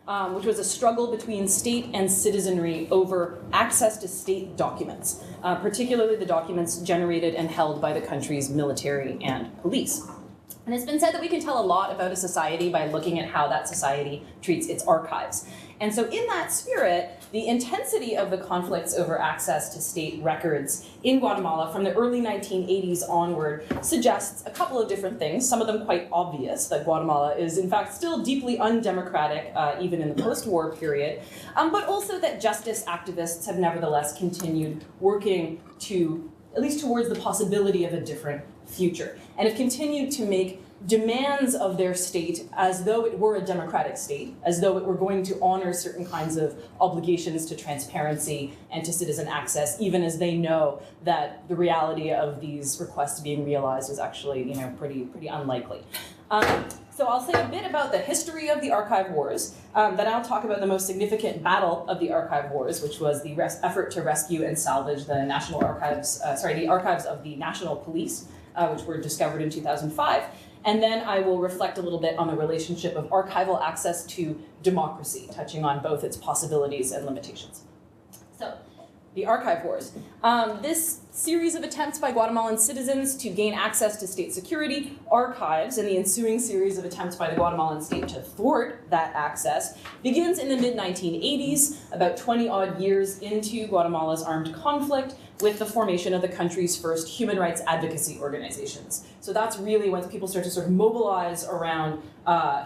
which was a struggle between state and citizenry over access to state documents, particularly the documents generated and held by the country's military and police. And it's been said that we can tell a lot about a society by looking at how that society treats its archives. And so in that spirit, the intensity of the conflicts over access to state records in Guatemala from the early 1980s onward suggests a couple of different things, some of them quite obvious, that Guatemala is in fact still deeply undemocratic, even in the post-war period, but also that justice activists have nevertheless continued working to, at least towards the possibility of a different future, and have continued to make demands of their state as though it were a democratic state, as though it were going to honor certain kinds of obligations to transparency and to citizen access, even as they know that the reality of these requests being realized is actually, pretty unlikely. So I'll say a bit about the history of the archive wars, then I'll talk about the most significant battle of the archive wars, which was the effort to rescue and salvage the the archives of the National Police, which were discovered in 2005. And then I will reflect a little bit on the relationship of archival access to democracy, touching on both its possibilities and limitations. So, the archive wars. This series of attempts by Guatemalan citizens to gain access to state security archives and the ensuing series of attempts by the Guatemalan state to thwart that access begins in the mid-1980s, about 20-odd years into Guatemala's armed conflict, with the formation of the country's first human rights advocacy organizations. So that's really when people start to sort of mobilize around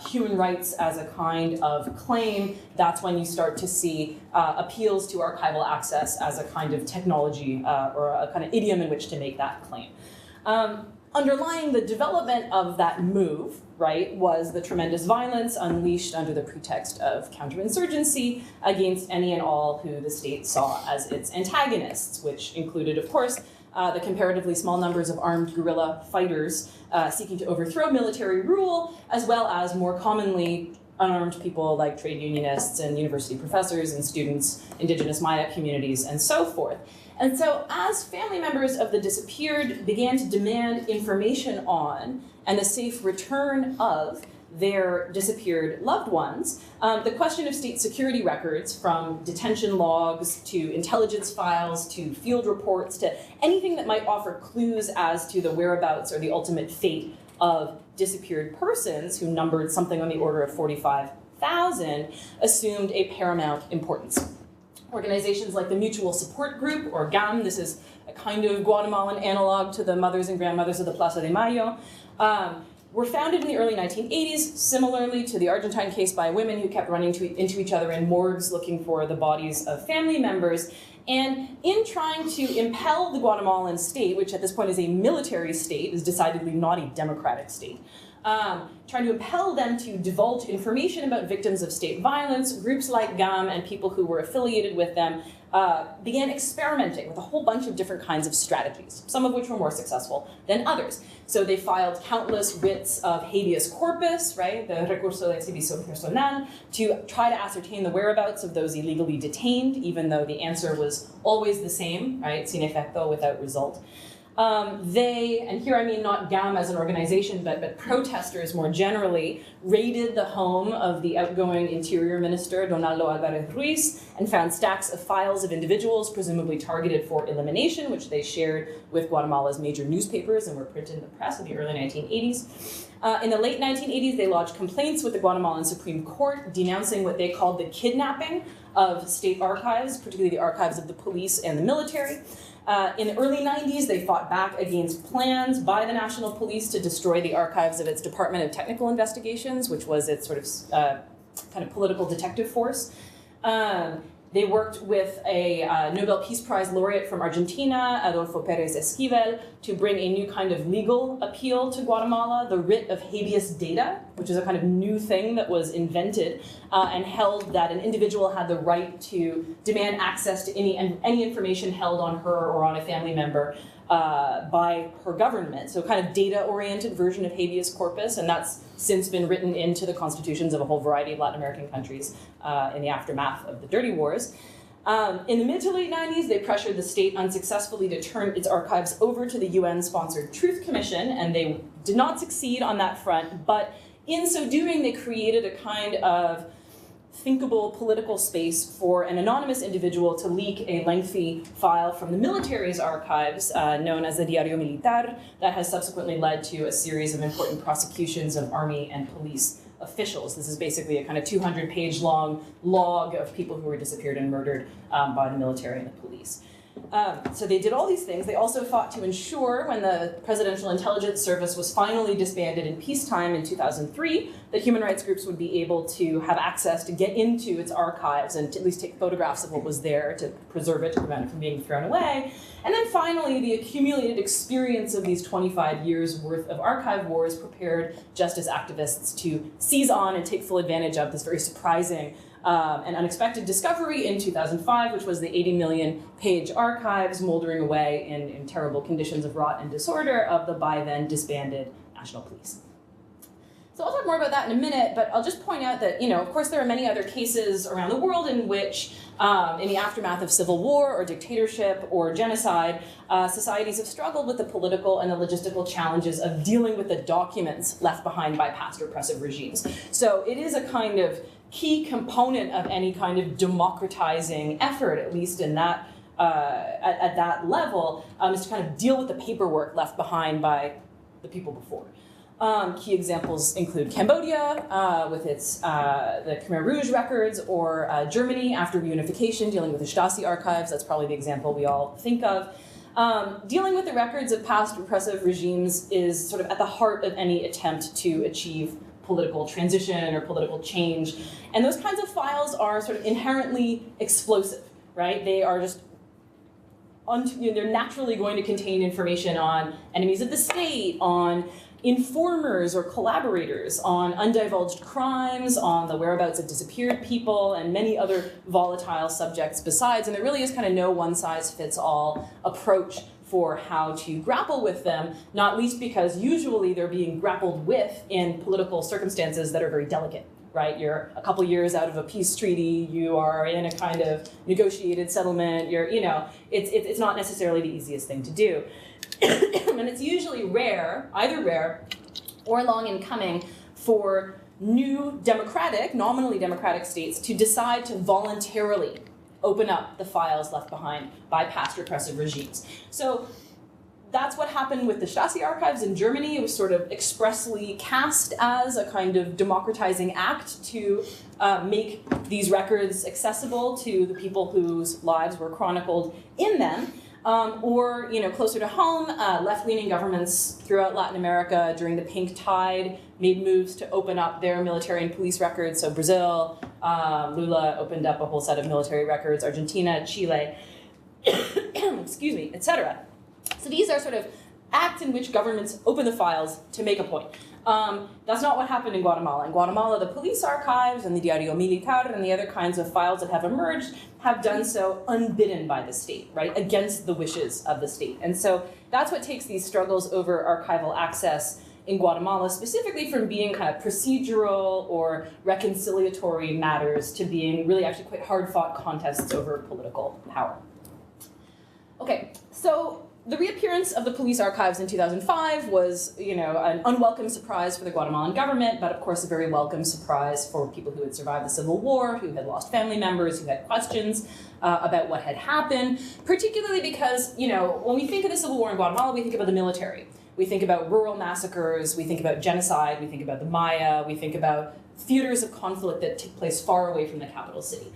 human rights as a kind of claim. That's when you start to see appeals to archival access as a kind of technology or a kind of idiom in which to make that claim. Underlying the development of that move, right, was the tremendous violence unleashed under the pretext of counterinsurgency against any and all who the state saw as its antagonists, which included, of course, the comparatively small numbers of armed guerrilla fighters seeking to overthrow military rule, as well as more commonly unarmed people like trade unionists and university professors and students, indigenous Maya communities, and so forth. And so as family members of the disappeared began to demand information on and the safe return of their disappeared loved ones, the question of state security records, from detention logs to intelligence files to field reports to anything that might offer clues as to the whereabouts or the ultimate fate of disappeared persons, who numbered something on the order of 45,000, assumed a paramount importance. Organizations like the Mutual Support Group, or GAM, this is a kind of Guatemalan analog to the Mothers and Grandmothers of the Plaza de Mayo, were founded in the early 1980s, similarly to the Argentine case by women who kept running into each other in morgues looking for the bodies of family members. And in trying to impel the Guatemalan state, which at this point is a military state, is decidedly not a democratic state, trying to impel them to divulge information about victims of state violence, groups like GAM and people who were affiliated with them began experimenting with a whole bunch of different kinds of strategies, some of which were more successful than others. So they filed countless writs of habeas corpus, right, the recurso de exhibición personal, to try to ascertain the whereabouts of those illegally detained, even though the answer was always the same, right, sin efecto, without result. They, and here I mean not GAM as an organization, but protesters more generally, raided the home of the outgoing Interior Minister, Donaldo Alvarez Ruiz, and found stacks of files of individuals presumably targeted for elimination, which they shared with Guatemala's major newspapers and were printed in the press in the early 1980s. In the late 1980s, they lodged complaints with the Guatemalan Supreme Court denouncing what they called the kidnapping of state archives, particularly the archives of the police and the military. In the early 90s, they fought back against plans by the National Police to destroy the archives of its Department of Technical Investigations, which was its sort of kind of political detective force. They worked with a Nobel Peace Prize laureate from Argentina, Adolfo Pérez Esquivel, to bring a new kind of legal appeal to Guatemala, the writ of habeas data, which is a kind of new thing that was invented and held that an individual had the right to demand access to any information held on her or on a family member by her government. So kind of data-oriented version of habeas corpus, and that's since been written into the constitutions of a whole variety of Latin American countries in the aftermath of the Dirty Wars. In the mid to late 90s, they pressured the state unsuccessfully to turn its archives over to the UN-sponsored Truth Commission, and they did not succeed on that front, but in so doing, they created a kind of thinkable political space for an anonymous individual to leak a lengthy file from the military's archives, known as the Diario Militar, that has subsequently led to a series of important prosecutions of army and police officials. This is basically a kind of 200-page long log of people who were disappeared and murdered by the military and the police. So they did all these things. They also fought to ensure, when the Presidential Intelligence Service was finally disbanded in peacetime in 2003, that human rights groups would be able to have access to get into its archives and to at least take photographs of what was there to preserve it, to prevent it from being thrown away. And then finally, the accumulated experience of these 25 years worth of archive wars prepared justice activists to seize on and take full advantage of this very surprising an unexpected discovery in 2005, which was the 80 million page archives moldering away in terrible conditions of rot and disorder of the by then disbanded National Police. So I'll talk more about that in a minute, but I'll just point out that, of course there are many other cases around the world in which, in the aftermath of civil war or dictatorship or genocide, societies have struggled with the political and the logistical challenges of dealing with the documents left behind by past oppressive regimes. So it is a kind of key component of any kind of democratizing effort, at least in that at that level, is to kind of deal with the paperwork left behind by the people before. Key examples include Cambodia with its the Khmer Rouge records, or Germany after reunification, dealing with the Stasi archives. That's probably the example we all think of. Dealing with the records of past repressive regimes is sort of at the heart of any attempt to achieve political transition or political change. And those kinds of files are sort of inherently explosive, right? They are just, they're naturally going to contain information on enemies of the state, on informers or collaborators, on undivulged crimes, on the whereabouts of disappeared people, and many other volatile subjects besides. And there really is kind of no one-size-fits-all approach for how to grapple with them, not least because usually they're being grappled with in political circumstances that are very delicate, right? You're a couple years out of a peace treaty, you are in a kind of negotiated settlement, it's not necessarily the easiest thing to do. And it's usually either rare or long in coming for new nominally democratic states to decide to voluntarily open up the files left behind by past repressive regimes. So that's what happened with the Stasi archives in Germany. It was sort of expressly cast as a kind of democratizing act to make these records accessible to the people whose lives were chronicled in them. Or, closer to home, left-leaning governments throughout Latin America during the Pink Tide made moves to open up their military and police records. So Brazil, Lula opened up a whole set of military records, Argentina, Chile, excuse me, etc. So these are sort of acts in which governments open the files to make a point. That's not what happened in Guatemala. In Guatemala, the police archives and the Diario Militar and the other kinds of files that have emerged have done so unbidden by the state, right, against the wishes of the state. And so that's what takes these struggles over archival access in Guatemala specifically from being kind of procedural or reconciliatory matters to being really actually quite hard-fought contests over political power. Okay, so the reappearance of the police archives in 2005 was, an unwelcome surprise for the Guatemalan government, but of course a very welcome surprise for people who had survived the Civil War, who had lost family members, who had questions about what had happened, particularly because, when we think of the Civil War in Guatemala, we think about the military. We think about rural massacres, we think about genocide, we think about the Maya, we think about theaters of conflict that take place far away from the capital city.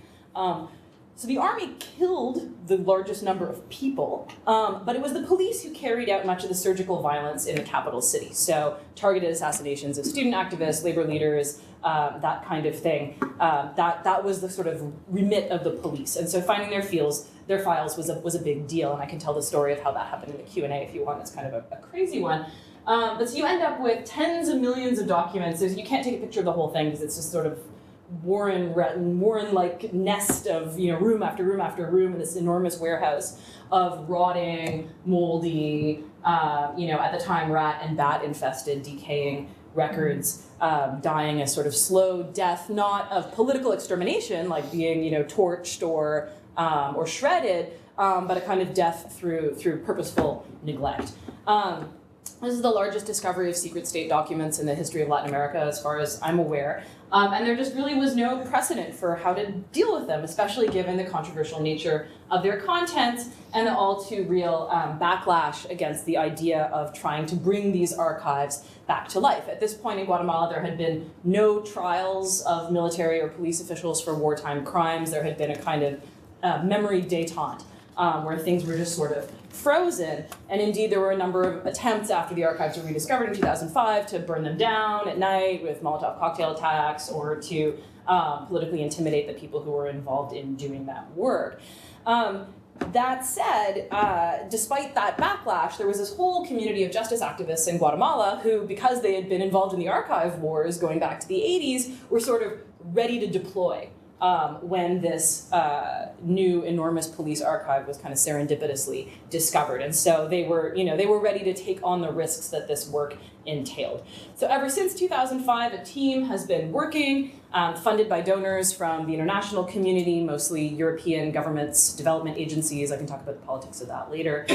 So the army killed the largest number of people, but it was the police who carried out much of the surgical violence in the capital city. So targeted assassinations of student activists, labor leaders, that kind of thing. That was the sort of remit of the police. And so finding their files was a big deal. And I can tell the story of how that happened in the Q&A if you want. It's kind of a crazy one. But so you end up with tens of millions of documents. So you can't take a picture of the whole thing because it's just sort of Warren-like nest of room after room after room in this enormous warehouse of rotting, moldy, at the time rat and bat infested, decaying records, dying a sort of slow death, not of political extermination, like being torched or shredded, but a kind of death through purposeful neglect. This is the largest discovery of secret state documents in the history of Latin America, as far as I'm aware. And there just really was no precedent for how to deal with them, especially given the controversial nature of their content and the all too real backlash against the idea of trying to bring these archives back to life. At this point in Guatemala, there had been no trials of military or police officials for wartime crimes. There had been a kind of memory détente where things were just sort of frozen. And indeed, there were a number of attempts after the archives were rediscovered in 2005 to burn them down at night with Molotov cocktail attacks or to politically intimidate the people who were involved in doing that work. That said, despite that backlash, there was this whole community of justice activists in Guatemala who, because they had been involved in the archive wars going back to the 80s, were sort of ready to deploy when this new enormous police archive was kind of serendipitously discovered. And so they were ready to take on the risks that this work entailed. So ever since 2005, a team has been working, funded by donors from the international community, mostly European governments, development agencies, I can talk about the politics of that later,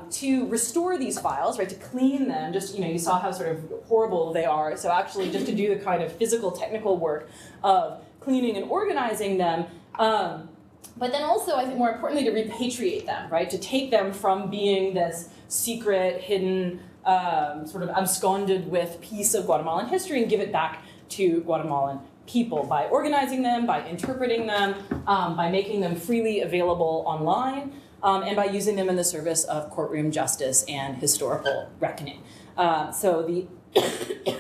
to restore these files, right, to clean them. Just, you saw how sort of horrible they are. So actually just to do the kind of physical, technical work of cleaning and organizing them, but then also, I think more importantly, to repatriate them, right? To take them from being this secret, hidden, sort of absconded with piece of Guatemalan history and give it back to Guatemalan people by organizing them, by interpreting them, by making them freely available online, and by using them in the service of courtroom justice and historical reckoning. So the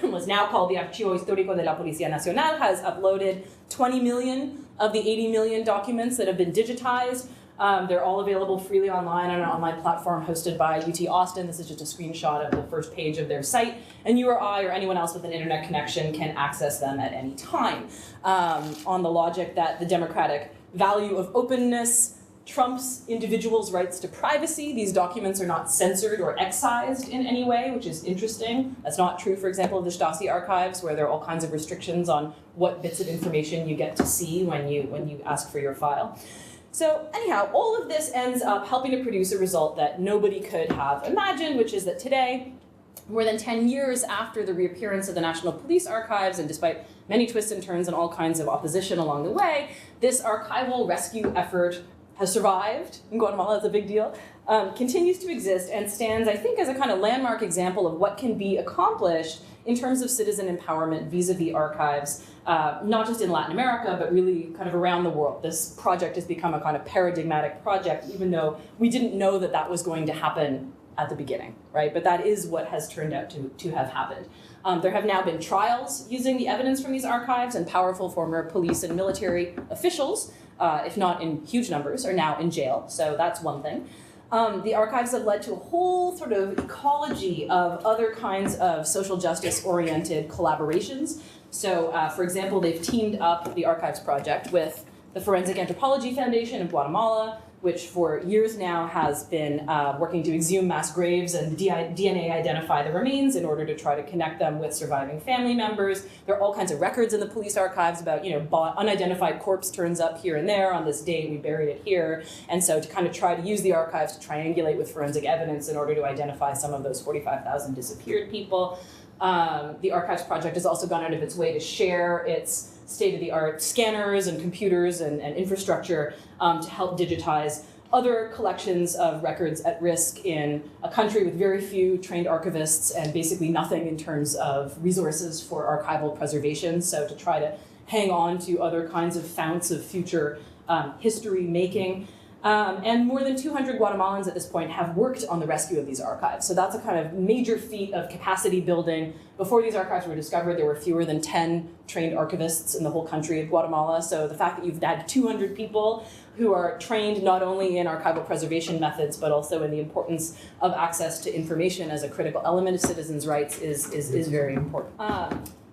what's now called the Archivo Histórico de la Policía Nacional has uploaded 20 million of the 80 million documents that have been digitized. They're all available freely online on an online platform hosted by UT Austin. This is just a screenshot of the first page of their site. And you or I or anyone else with an internet connection can access them at any time on the logic that the democratic value of openness trumps individuals' rights to privacy. These documents are not censored or excised in any way, which is interesting. That's not true, for example, of the Stasi archives, where there are all kinds of restrictions on what bits of information you get to see when you ask for your file. So anyhow, all of this ends up helping to produce a result that nobody could have imagined, which is that today, more than 10 years after the reappearance of the National Police Archives, and despite many twists and turns and all kinds of opposition along the way, this archival rescue effort has survived in Guatemala. It's a big deal, continues to exist and stands, I think, as a kind of landmark example of what can be accomplished in terms of citizen empowerment vis-a-vis archives, not just in Latin America, but really kind of around the world. This project has become a kind of paradigmatic project, even though we didn't know that that was going to happen at the beginning, right? But that is what has turned out to have happened. There have now been trials using the evidence from these archives, and powerful former police and military officials, if not in huge numbers, are now in jail. So that's one thing. The archives have led to a whole sort of ecology of other kinds of social justice-oriented collaborations. So, for example, they've teamed up the Archives Project with the Forensic Anthropology Foundation of Guatemala, which for years now has been working to exhume mass graves and DNA identify the remains in order to try to connect them with surviving family members. There are all kinds of records in the police archives about, unidentified corpse turns up here and there on this date, we buried it here. And so to kind of try to use the archives to triangulate with forensic evidence in order to identify some of those 45,000 disappeared people. The Archives Project has also gone out of its way to share its state-of-the-art scanners and computers and infrastructure to help digitize other collections of records at risk in a country with very few trained archivists and basically nothing in terms of resources for archival preservation. So to try to hang on to other kinds of founts of future history making. And more than 200 Guatemalans at this point have worked on the rescue of these archives. So that's a kind of major feat of capacity building. Before these archives were discovered, there were fewer than 10 trained archivists in the whole country of Guatemala. So the fact that you've had 200 people who are trained not only in archival preservation methods, but also in the importance of access to information as a critical element of citizens' rights is very important.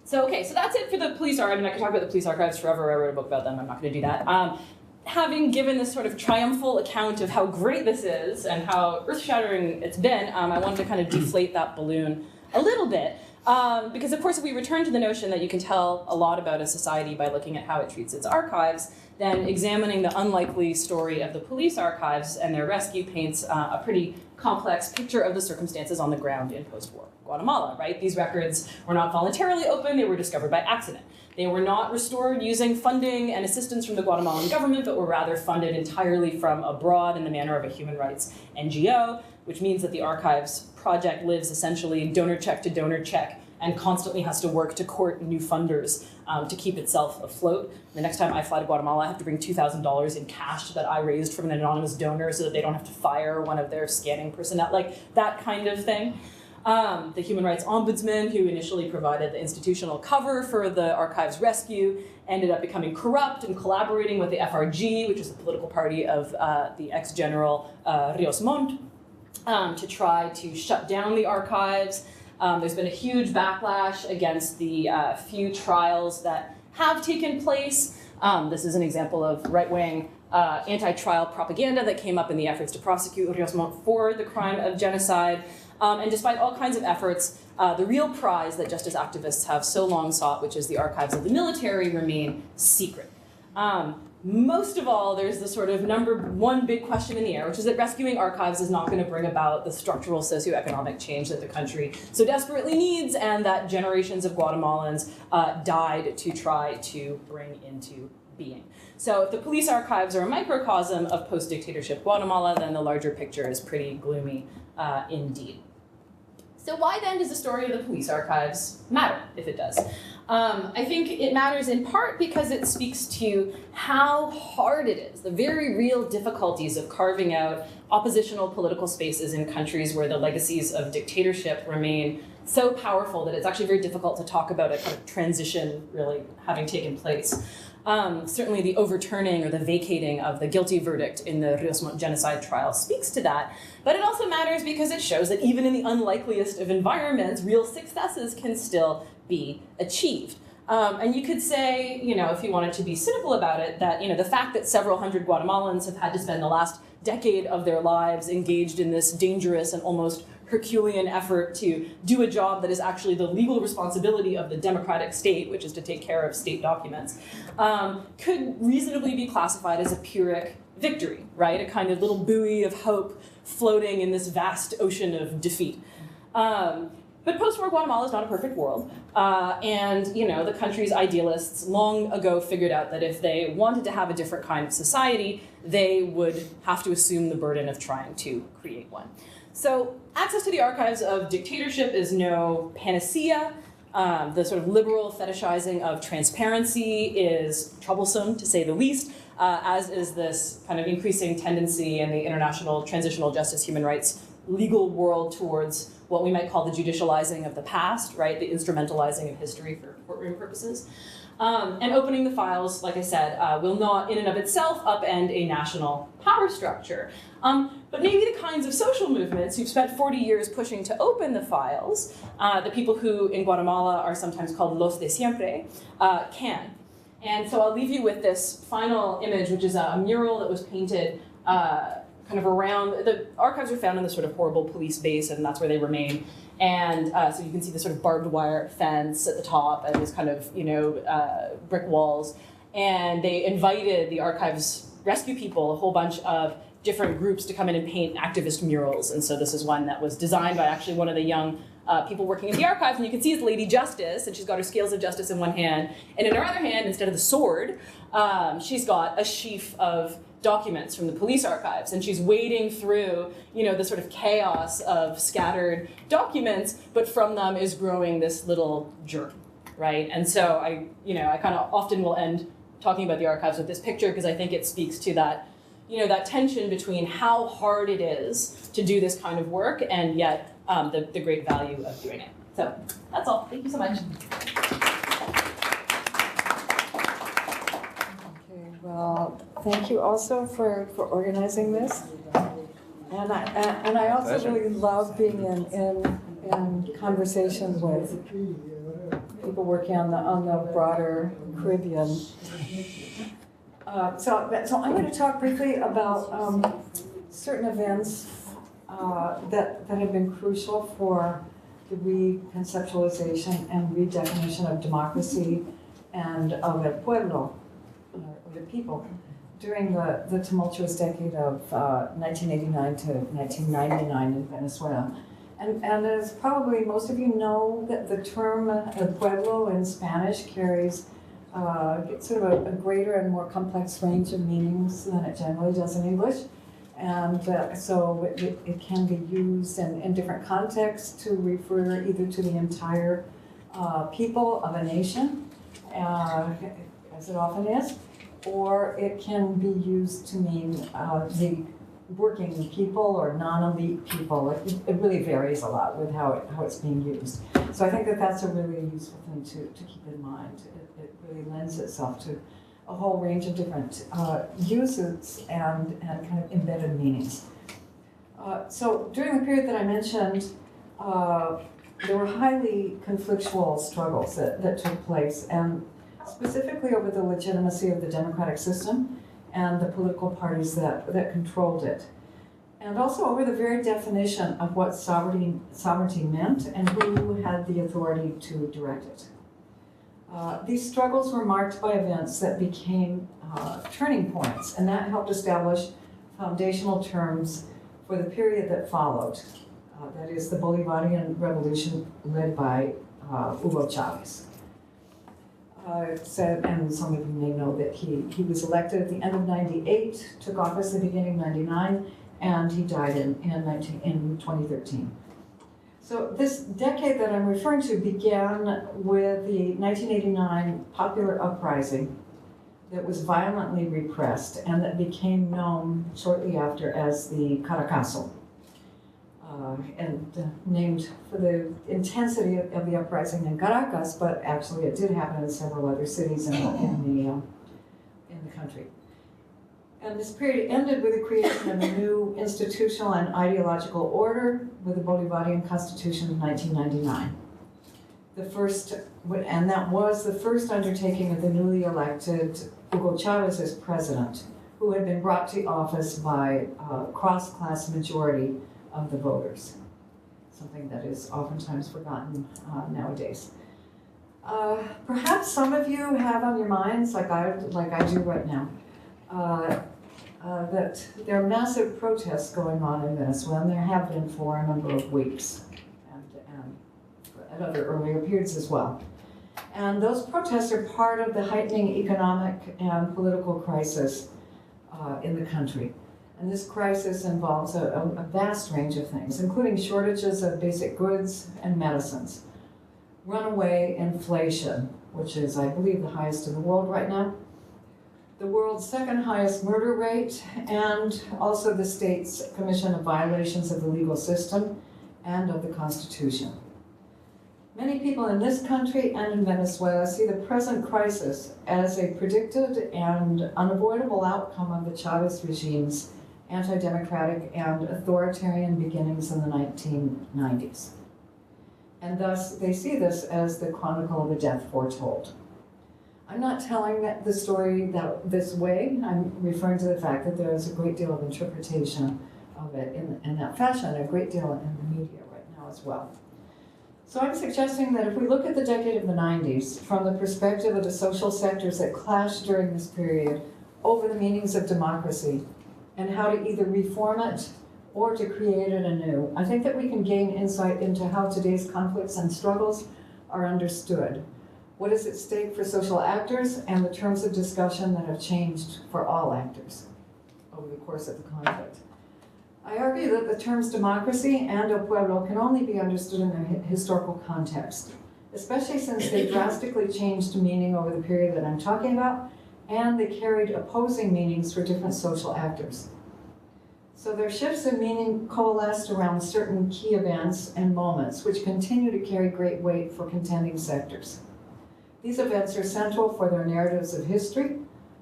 So that's it for the police archives. I mean, I could talk about the police archives forever. I wrote a book about them. I'm not going to do that. Having given this sort of triumphal account of how great this is and how earth-shattering it's been, I wanted to kind of deflate that balloon a little bit. Because, of course, if we return to the notion that you can tell a lot about a society by looking at how it treats its archives, then examining the unlikely story of the police archives and their rescue paints a pretty complex picture of the circumstances on the ground in post-war Guatemala, right? These records were not voluntarily open, they were discovered by accident. They were not restored using funding and assistance from the Guatemalan government, but were rather funded entirely from abroad in the manner of a human rights NGO, which means that the archives project lives essentially donor check to donor check and constantly has to work to court new funders to keep itself afloat. The next time I fly to Guatemala, I have to bring $2,000 in cash that I raised from an anonymous donor so that they don't have to fire one of their scanning personnel, like that kind of thing. The Human Rights Ombudsman, who initially provided the institutional cover for the archives rescue, ended up becoming corrupt and collaborating with the FRG, which is the political party of the ex-general Rios Montt, to try to shut down the archives. There's been a huge backlash against the few trials that have taken place. This is an example of right-wing anti-trial propaganda that came up in the efforts to prosecute Rios Montt for the crime of genocide. And despite all kinds of efforts, the real prize that justice activists have so long sought, which is the archives of the military, remain secret. Most of all, there's the sort of number one big question in the air, which is that rescuing archives is not going to bring about the structural socioeconomic change that the country so desperately needs, and that generations of Guatemalans died to try to bring into being. So if the police archives are a microcosm of post-dictatorship Guatemala, then the larger picture is pretty gloomy indeed. So why then does the story of the police archives matter, if it does? I think it matters in part because it speaks to how hard it is, the very real difficulties of carving out oppositional political spaces in countries where the legacies of dictatorship remain so powerful that it's actually very difficult to talk about a kind of transition really having taken place. Certainly the overturning or the vacating of the guilty verdict in the Rios Montt genocide trial speaks to that, but it also matters because it shows that even in the unlikeliest of environments, real successes can still be achieved. And you could say, if you wanted to be cynical about it, that the fact that several hundred Guatemalans have had to spend the last decade of their lives engaged in this dangerous and almost Herculean effort to do a job that is actually the legal responsibility of the democratic state, which is to take care of state documents, could reasonably be classified as a Pyrrhic victory, right? A kind of little buoy of hope floating in this vast ocean of defeat. But post-war Guatemala is not a perfect world. And the country's idealists long ago figured out that if they wanted to have a different kind of society, they would have to assume the burden of trying to create one. So access to the archives of dictatorship is no panacea. The sort of liberal fetishizing of transparency is troublesome, to say the least, as is this kind of increasing tendency in the international transitional justice human rights legal world towards what we might call the judicializing of the past, right? The instrumentalizing of history for courtroom purposes. And opening the files, like I said, will not in and of itself upend a national power structure. But maybe the kinds of social movements who've spent 40 years pushing to open the files, the people who in Guatemala are sometimes called los de siempre, can. And so I'll leave you with this final image, which is a mural that was painted kind of around, the archives are found in this sort of horrible police base, and that's where they remain. And so you can see the sort of barbed wire fence at the top and these kind of, brick walls. And they invited the archives rescue people, a whole bunch of different groups to come in and paint activist murals. And so this is one that was designed by actually one of the young people working in the archives. And you can see it's Lady Justice, and she's got her scales of justice in one hand. And in her other hand, instead of the sword, she's got a sheaf of documents from the police archives, and she's wading through, the sort of chaos of scattered documents, but from them is growing this little germ, right? And so I kind of often will end talking about the archives with this picture because I think it speaks to that, that tension between how hard it is to do this kind of work and yet the great value of doing it. So that's all. Thank you so much. Well, thank you also for organizing this, and I also really love being in conversation with people working on the broader Caribbean. So I'm going to talk briefly about certain events that have been crucial for the reconceptualization and redefinition of democracy and of el pueblo. The people during the tumultuous decade of 1989 to 1999 in Venezuela. And as probably most of you know, that the term el pueblo in Spanish carries sort of a greater and more complex range of meanings than it generally does in English. And so it can be used in different contexts to refer either to the entire people of a nation, as it often is, or it can be used to mean the working people or non-elite people. It really varies a lot with how it's being used. So I think that that's a really useful thing to keep in mind. It really lends itself to a whole range of different uses and kind of embedded meanings. So during the period that I mentioned, there were highly conflictual struggles that took place, and specifically over the legitimacy of the democratic system and the political parties that controlled it. And also over the very definition of what sovereignty meant and who had the authority to direct it. These struggles were marked by events that became turning points, and that helped establish foundational terms for the period that followed. That is the Bolivarian Revolution led by Hugo Chavez. And some of you may know that he was elected at the end of '98, took office at the beginning of '99, and he died in 2013. So this decade that I'm referring to began with the 1989 popular uprising that was violently repressed and that became known shortly after as the Caracazo, and named for the intensity of the uprising in Caracas, but actually it did happen in several other cities in the country. And this period ended with the creation of a new institutional and ideological order with the Bolivarian Constitution of 1999. And that was the first undertaking of the newly elected Hugo Chavez as president, who had been brought to office by a cross-class majority of the voters, something that is oftentimes forgotten nowadays. Perhaps some of you have on your minds, like I do right now, that there are massive protests going on in Venezuela, and there have been for a number of weeks, and at other earlier periods as well. And those protests are part of the heightening economic and political crisis in the country. And this crisis involves a vast range of things, including shortages of basic goods and medicines, runaway inflation, which is, I believe, the highest in the world right now, the world's second highest murder rate, and also the state's commission of violations of the legal system and of the Constitution. Many people in this country and in Venezuela see the present crisis as a predicted and unavoidable outcome of the Chavez regime's anti-democratic and authoritarian beginnings in the 1990s. And thus, they see this as the chronicle of a death foretold. I'm not telling the story this way. I'm referring to the fact that there is a great deal of interpretation of it in that fashion, a great deal in the media right now as well. So I'm suggesting that if we look at the decade of the 90s from the perspective of the social sectors that clashed during this period over the meanings of democracy and how to either reform it or to create it anew, I think that we can gain insight into how today's conflicts and struggles are understood, what is at stake for social actors, and the terms of discussion that have changed for all actors over the course of the conflict. I argue that the terms democracy and el pueblo can only be understood in their historical context, especially since they drastically changed meaning over the period that I'm talking about, and they carried opposing meanings for different social actors. So their shifts in meaning coalesced around certain key events and moments which continue to carry great weight for contending sectors. These events are central for their narratives of history,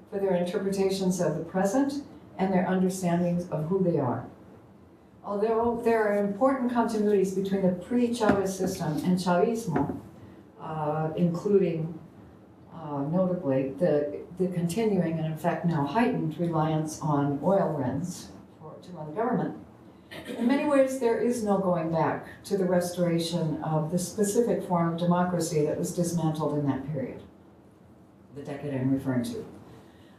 for their interpretations of the present, and their understandings of who they are. Although there are important continuities between the pre-Chavez system and Chavismo, including notably the continuing and in fact now heightened reliance on oil rents to run the government, in many ways there is no going back to the restoration of the specific form of democracy that was dismantled in that period, the decade I'm referring to.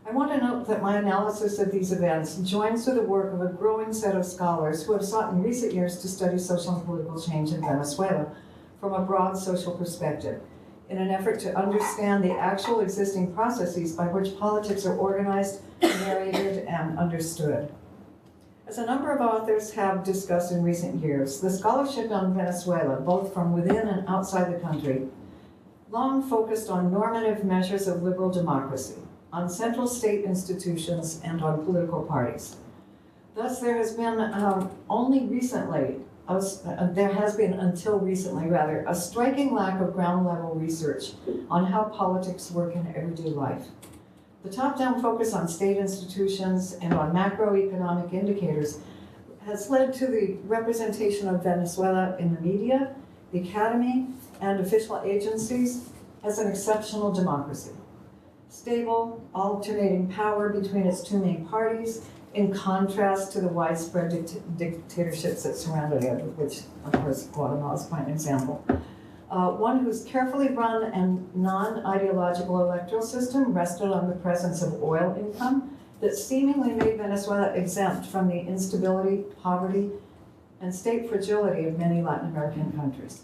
I want to note that my analysis of these events joins with the work of a growing set of scholars who have sought in recent years to study social and political change in Venezuela from a broad social perspective, in an effort to understand the actual existing processes by which politics are organized, narrated, and understood. As a number of authors have discussed in recent years, the scholarship on Venezuela, both from within and outside the country, long focused on normative measures of liberal democracy, on central state institutions, and on political parties. Thus, there has been until recently, a striking lack of ground-level research on how politics work in everyday life. The top-down focus on state institutions and on macroeconomic indicators has led to the representation of Venezuela in the media, the academy, and official agencies as an exceptional democracy. Stable, alternating power between its two main parties, in contrast to the widespread dictatorships that surrounded it, which, of course, Guatemala is quite an example. One whose carefully run and non-ideological electoral system rested on the presence of oil income that seemingly made Venezuela exempt from the instability, poverty, and state fragility of many Latin American countries.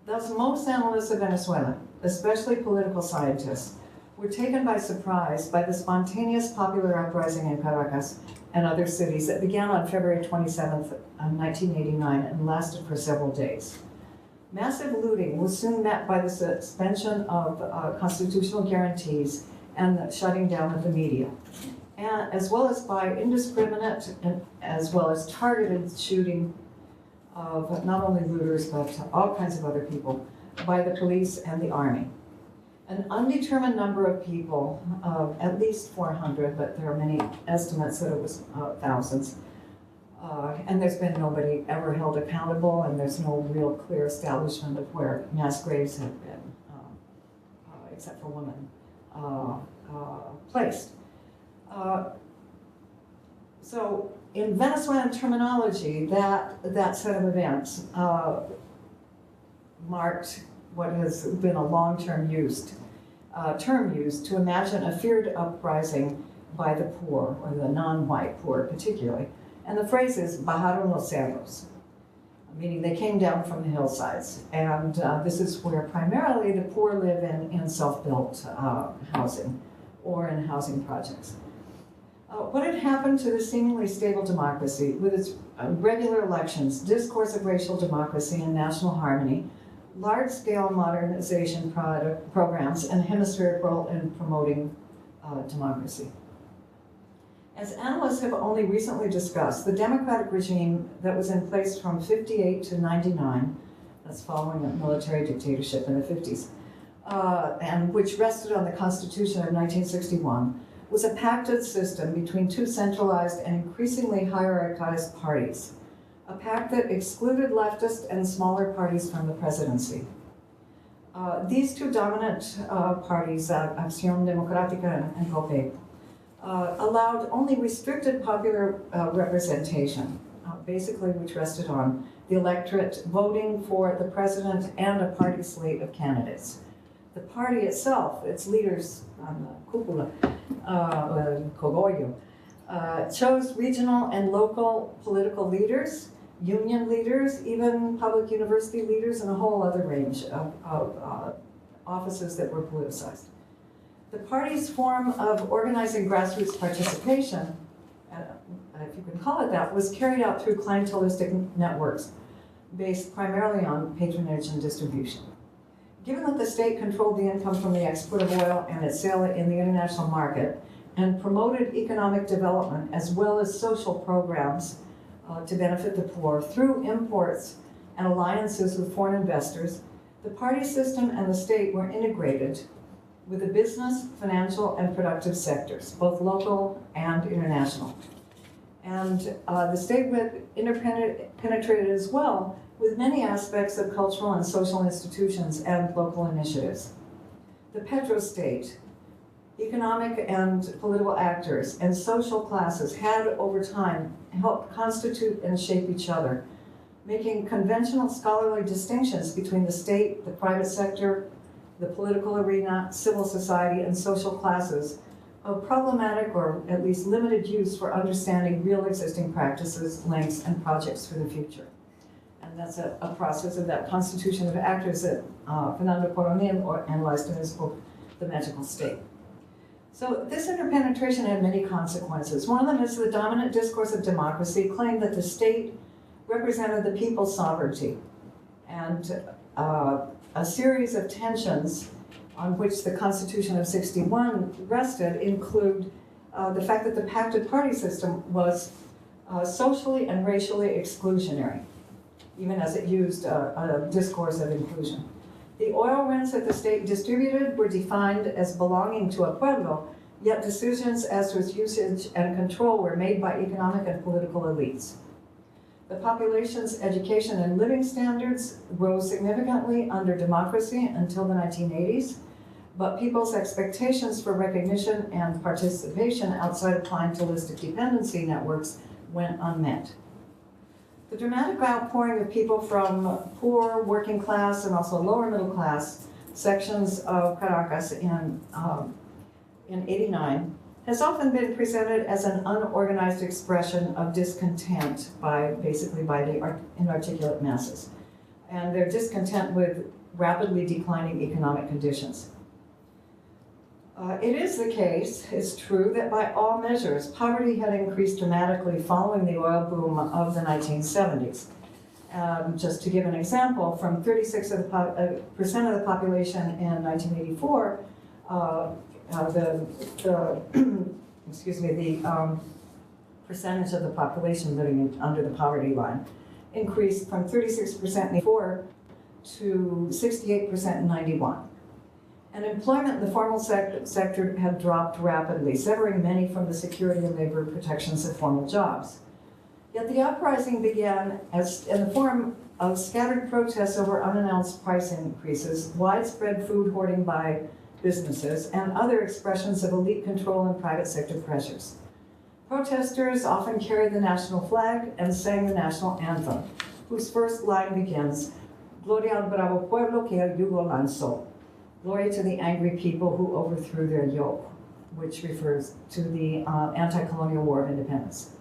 Thus, most analysts of Venezuela, especially political scientists, were taken by surprise by the spontaneous popular uprising in Caracas and other cities that began on February 27th, 1989 and lasted for several days. Massive looting was soon met by the suspension of constitutional guarantees and the shutting down of the media, and as well as by indiscriminate and as well as targeted shooting of not only looters but all kinds of other people by the police and the army. An undetermined number of people, at least 400, but there are many estimates that it was thousands, and there's been nobody ever held accountable, and there's no real clear establishment of where mass graves have been, except for women, placed. So in Venezuelan terminology, that set of events marked what has been a long-term term used to imagine a feared uprising by the poor, or the non-white poor particularly. And the phrase is bajaron los cerros, meaning they came down from the hillsides. And this is where primarily the poor live in self-built housing or in housing projects. What had happened to the seemingly stable democracy with its regular elections, discourse of racial democracy and national harmony, large-scale modernization programs, and hemispheric role in promoting democracy. As analysts have only recently discussed, the democratic regime that was in place from 58 to 99, that's following a military dictatorship in the 50s, and which rested on the Constitution of 1961, was a pacted system between two centralized and increasingly hierarchized parties, a pact that excluded leftist and smaller parties from the presidency. These two dominant parties, Acción Democrática and COPE, allowed only restricted popular representation, basically which rested on the electorate voting for the president and a party slate of candidates. The party itself, its leaders on the cúpula, Cogollo, chose regional and local political leaders, union leaders, even public university leaders, and a whole other range of offices that were politicized. The party's form of organizing grassroots participation, if you can call it that, was carried out through clientelistic networks based primarily on patronage and distribution. Given that the state controlled the income from the export of oil and its sale in the international market and promoted economic development as well as social programs to benefit the poor through imports and alliances with foreign investors, the party system and the state were integrated with the business, financial, and productive sectors, both local and international. And the state penetrated as well with many aspects of cultural and social institutions and local initiatives. The petrostate, economic and political actors, and social classes had, over time, helped constitute and shape each other, making conventional scholarly distinctions between the state, the private sector, the political arena, civil society, and social classes of problematic or at least limited use for understanding real existing practices, links, and projects for the future. And that's a process of that constitution of actors that Fernando Coronel analyzed in his book, The Magical State. So this interpenetration had many consequences. One of them is the dominant discourse of democracy claimed that the state represented the people's sovereignty. And a series of tensions on which the Constitution of '61 rested include the fact that the pacted party system was socially and racially exclusionary, even as it used a discourse of inclusion. The oil rents that the state distributed were defined as belonging to a pueblo, yet decisions as to its usage and control were made by economic and political elites. The population's education and living standards rose significantly under democracy until the 1980s, but people's expectations for recognition and participation outside of clientelistic dependency networks went unmet. The dramatic outpouring of people from poor, working class, and also lower middle class sections of Caracas in '89 has often been presented as an unorganized expression of discontent basically by the inarticulate masses, and their discontent with rapidly declining economic conditions. It is the case, it's true, that by all measures, poverty had increased dramatically following the oil boom of the 1970s. Just to give an example, from 36% of the population in 1984, the percentage of the population living under the poverty line increased from 36% in '84 to 68% in '91. And employment in the formal sector had dropped rapidly, severing many from the security and labor protections of formal jobs. Yet the uprising began in the form of scattered protests over unannounced price increases, widespread food hoarding by businesses, and other expressions of elite control and private sector pressures. Protesters often carried the national flag and sang the national anthem, whose first line begins, "Gloria al bravo pueblo que el yugo lanzó." Glory to the angry people who overthrew their yoke, which refers to the anti-colonial war of independence.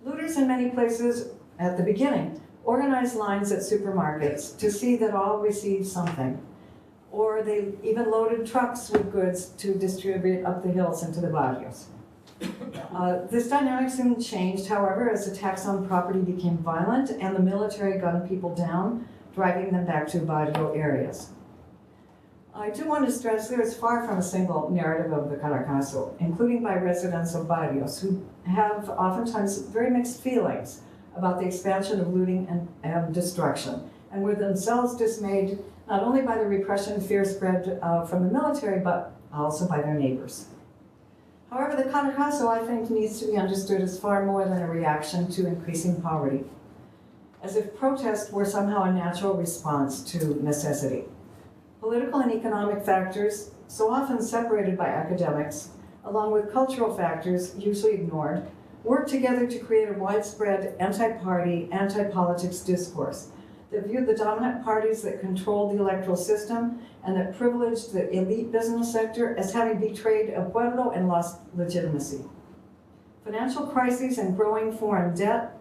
Looters in many places at the beginning organized lines at supermarkets to see that all received something, or they even loaded trucks with goods to distribute up the hills into the barrios. This dynamic soon changed, however, as attacks on property became violent and the military gunned people down, driving them back to barrio areas. I do want to stress there is far from a single narrative of the Caracazo, including by residents of barrios who have oftentimes very mixed feelings about the expansion of looting and destruction, and were themselves dismayed not only by the repression and fear spread from the military, but also by their neighbors. However, the Caracazo, I think, needs to be understood as far more than a reaction to increasing poverty, as if protest were somehow a natural response to necessity. Political and economic factors, so often separated by academics, along with cultural factors, usually ignored, work together to create a widespread anti-party, anti-politics discourse that viewed the dominant parties that controlled the electoral system and that privileged the elite business sector as having betrayed a pueblo and lost legitimacy. Financial crises and growing foreign debt,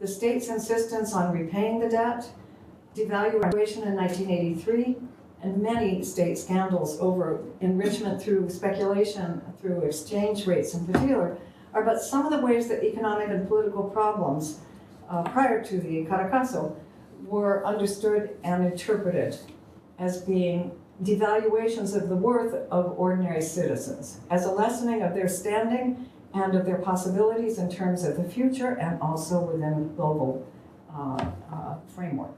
the state's insistence on repaying the debt, devaluation in 1983, and many state scandals over enrichment through speculation, through exchange rates in particular, are but some of the ways that economic and political problems prior to the Caracazo were understood and interpreted as being devaluations of the worth of ordinary citizens, as a lessening of their standing and of their possibilities in terms of the future and also within a global framework.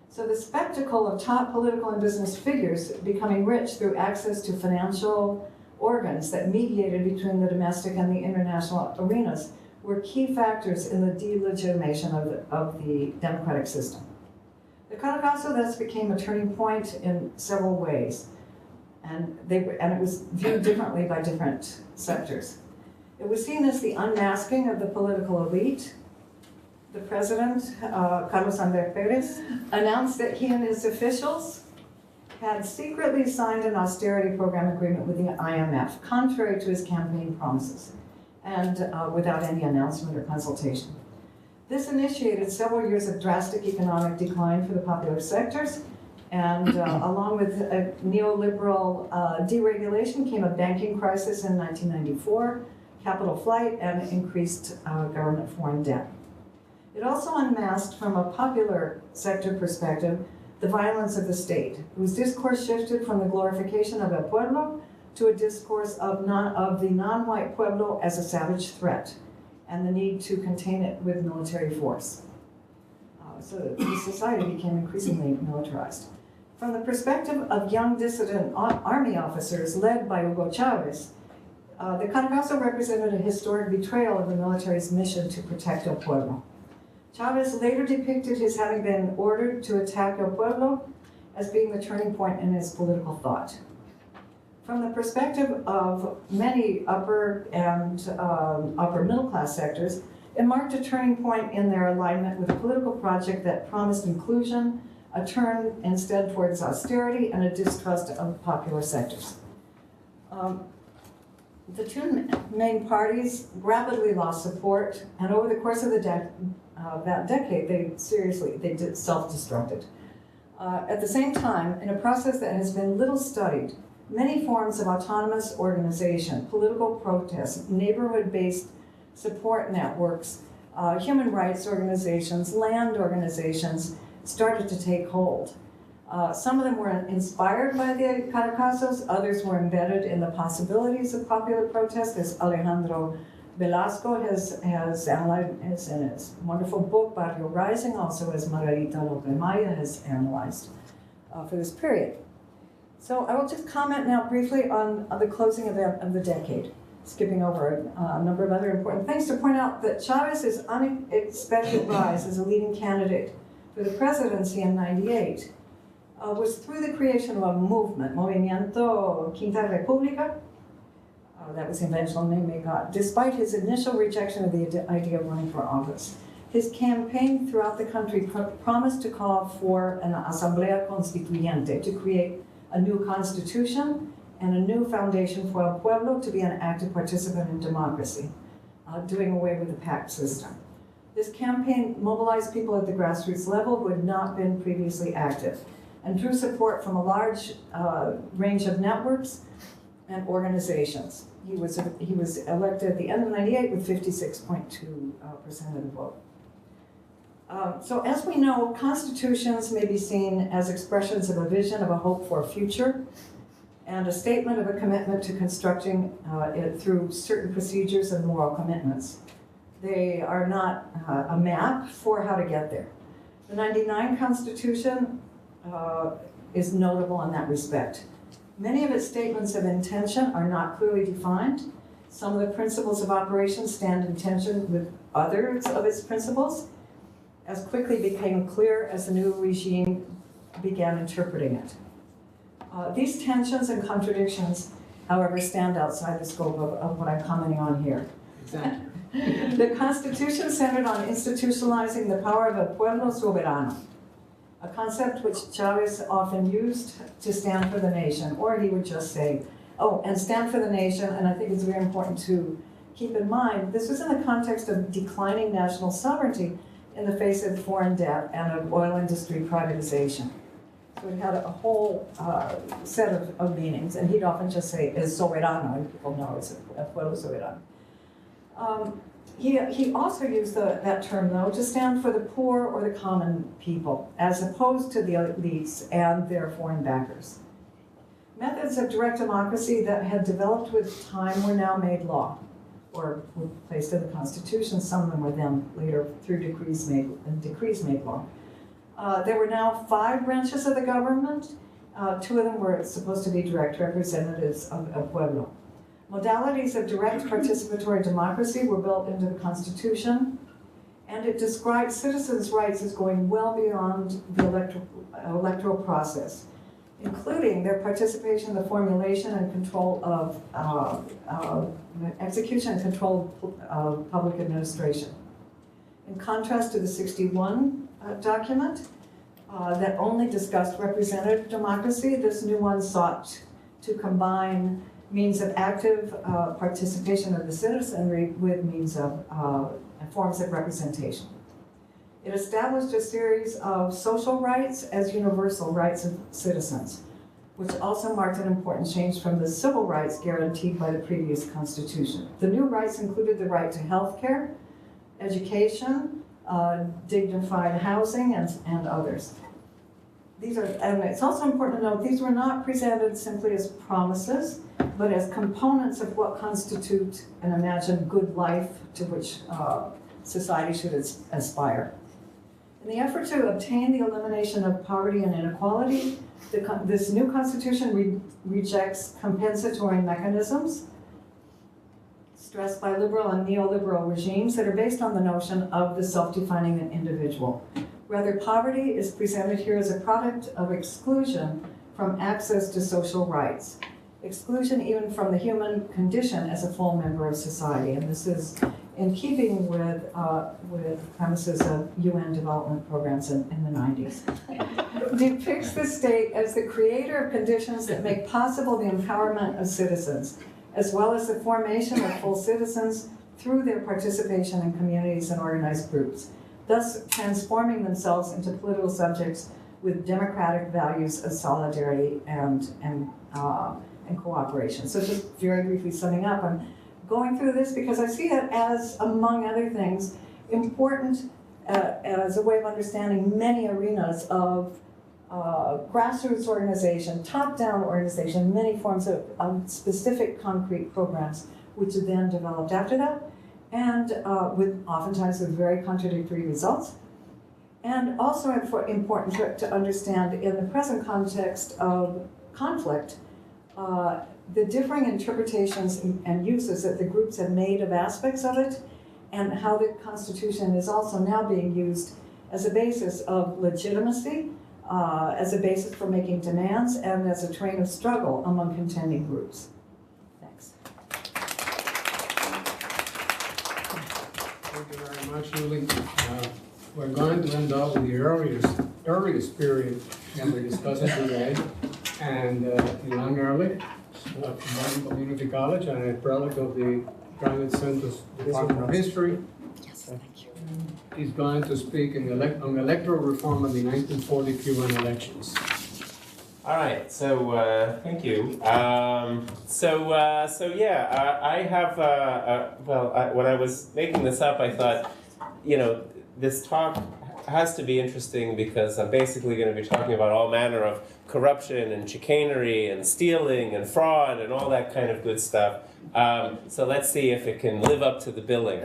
So the spectacle of top political and business figures becoming rich through access to financial organs that mediated between the domestic and the international arenas were key factors in the delegitimation of the democratic system. The Caracazo thus became a turning point in several ways, and it was viewed differently by different sectors. It was seen as the unmasking of the political elite. The president, Carlos Andrés Pérez, announced that he and his officials had secretly signed an austerity program agreement with the IMF, contrary to his campaign promises, and without any announcement or consultation. This initiated several years of drastic economic decline for the popular sectors And along with a neoliberal deregulation came a banking crisis in 1994, capital flight, and increased government foreign debt. It also unmasked, from a popular sector perspective, the violence of the state, whose discourse shifted from the glorification of el pueblo to a discourse of the non-white pueblo as a savage threat, and the need to contain it with military force. So the society became increasingly militarized. From the perspective of young dissident army officers led by Hugo Chavez, the Caracazo represented a historic betrayal of the military's mission to protect El Pueblo. Chavez later depicted his having been ordered to attack El Pueblo as being the turning point in his political thought. From the perspective of many upper and upper middle class sectors, it marked a turning point in their alignment with a political project that promised inclusion, a turn instead towards austerity, and a distrust of popular sectors. The two main parties rapidly lost support, and over the course of that decade, they self-destructed. At the same time, in a process that has been little studied, many forms of autonomous organization, political protest, neighborhood-based support networks, human rights organizations, land organizations started to take hold. Some of them were inspired by the Caracazos, others were embedded in the possibilities of popular protest, as Alejandro Velasco has analyzed in his wonderful book, Barrio Rising, also as Margarita López Maya has analyzed for this period. So I will just comment now briefly on the closing event of the decade, skipping over a number of other important things to point out that Chavez's unexpected rise as a leading candidate for the presidency in '98 was through the creation of a movement, Movimiento Quinta República. That was the eventual name he got, despite his initial rejection of the idea of running for office. His campaign throughout the country promised to call for an Asamblea Constituyente, to create a new constitution and a new foundation for El Pueblo to be an active participant in democracy, doing away with the pact system. This campaign mobilized people at the grassroots level who had not been previously active, and drew support from a large range of networks and organizations. He was elected at the end of '98 with 56.2% of the vote. So as we know, constitutions may be seen as expressions of a vision of a hope for a future, and a statement of a commitment to constructing it through certain procedures and moral commitments. They are not a map for how to get there. The '99 Constitution is notable in that respect. Many of its statements of intention are not clearly defined. Some of the principles of operation stand in tension with others of its principles, as quickly became clear as the new regime began interpreting it. These tensions and contradictions, however, stand outside the scope of what I'm commenting on here. Exactly. The Constitution centered on institutionalizing the power of a pueblo soberano, a concept which Chavez often used to stand for the nation, or he would just say, oh, and stand for the nation, and I think it's very important to keep in mind, this was in the context of declining national sovereignty in the face of foreign debt and of oil industry privatization. So it had a whole set of meanings, and he'd often just say, es soberano, and people know it's a pueblo soberano. He also used that term, though, to stand for the poor or the common people, as opposed to the elites and their foreign backers. Methods of direct democracy that had developed with time were now made law, or were placed in the Constitution. Some of them were then later, through decrees made law. There were now 5 branches of the government. 2 of them were supposed to be direct representatives of El Pueblo. Modalities of direct participatory democracy were built into the Constitution, and it described citizens' rights as going well beyond the electoral process, including their participation in the formulation and control of execution and control of public administration. In contrast to the '61 document that only discussed representative democracy, this new one sought to combine means of active participation of the citizenry with means of forms of representation. It established a series of social rights as universal rights of citizens, which also marked an important change from the civil rights guaranteed by the previous Constitution. The new rights included the right to health care, education, dignified housing, and others. And it's also important to note, these were not presented simply as promises, but as components of what constitute an imagined good life to which society should aspire. In the effort to obtain the elimination of poverty and inequality, this new constitution rejects compensatory mechanisms stressed by liberal and neoliberal regimes that are based on the notion of the self-defining individual. Rather, poverty is presented here as a product of exclusion from access to social rights, exclusion even from the human condition as a full member of society. And this is in keeping with premises of UN development programs in the 90s. Depicts the state as the creator of conditions that make possible the empowerment of citizens, as well as the formation of full citizens through their participation in communities and organized groups, thus transforming themselves into political subjects with democratic values of solidarity and cooperation. So just very briefly summing up, I'm going through this because I see it as, among other things, important as a way of understanding many arenas of grassroots organization, top-down organization, many forms of specific concrete programs, which are then developed after that, and oftentimes with very contradictory results. And also important to understand in the present context of conflict, the differing interpretations and uses that the groups have made of aspects of it, and how the Constitution is also now being used as a basis of legitimacy, as a basis for making demands, and as a train of struggle among contending groups. Thanks. Thank you very much, Julie. We're going to end up with the earliest period that we're discussing today, and Ilán Ehrlich from Modern Community College and a product of the Graduate Center's Department of History. Yes, thank you. He's going to speak on electoral reform of the 1940 Cuban elections. All right, so thank you. I have, when I was making this up, I thought, this talk has to be interesting because I'm basically going to be talking about all manner of corruption and chicanery and stealing and fraud and all that kind of good stuff. So let's see if it can live up to the billing.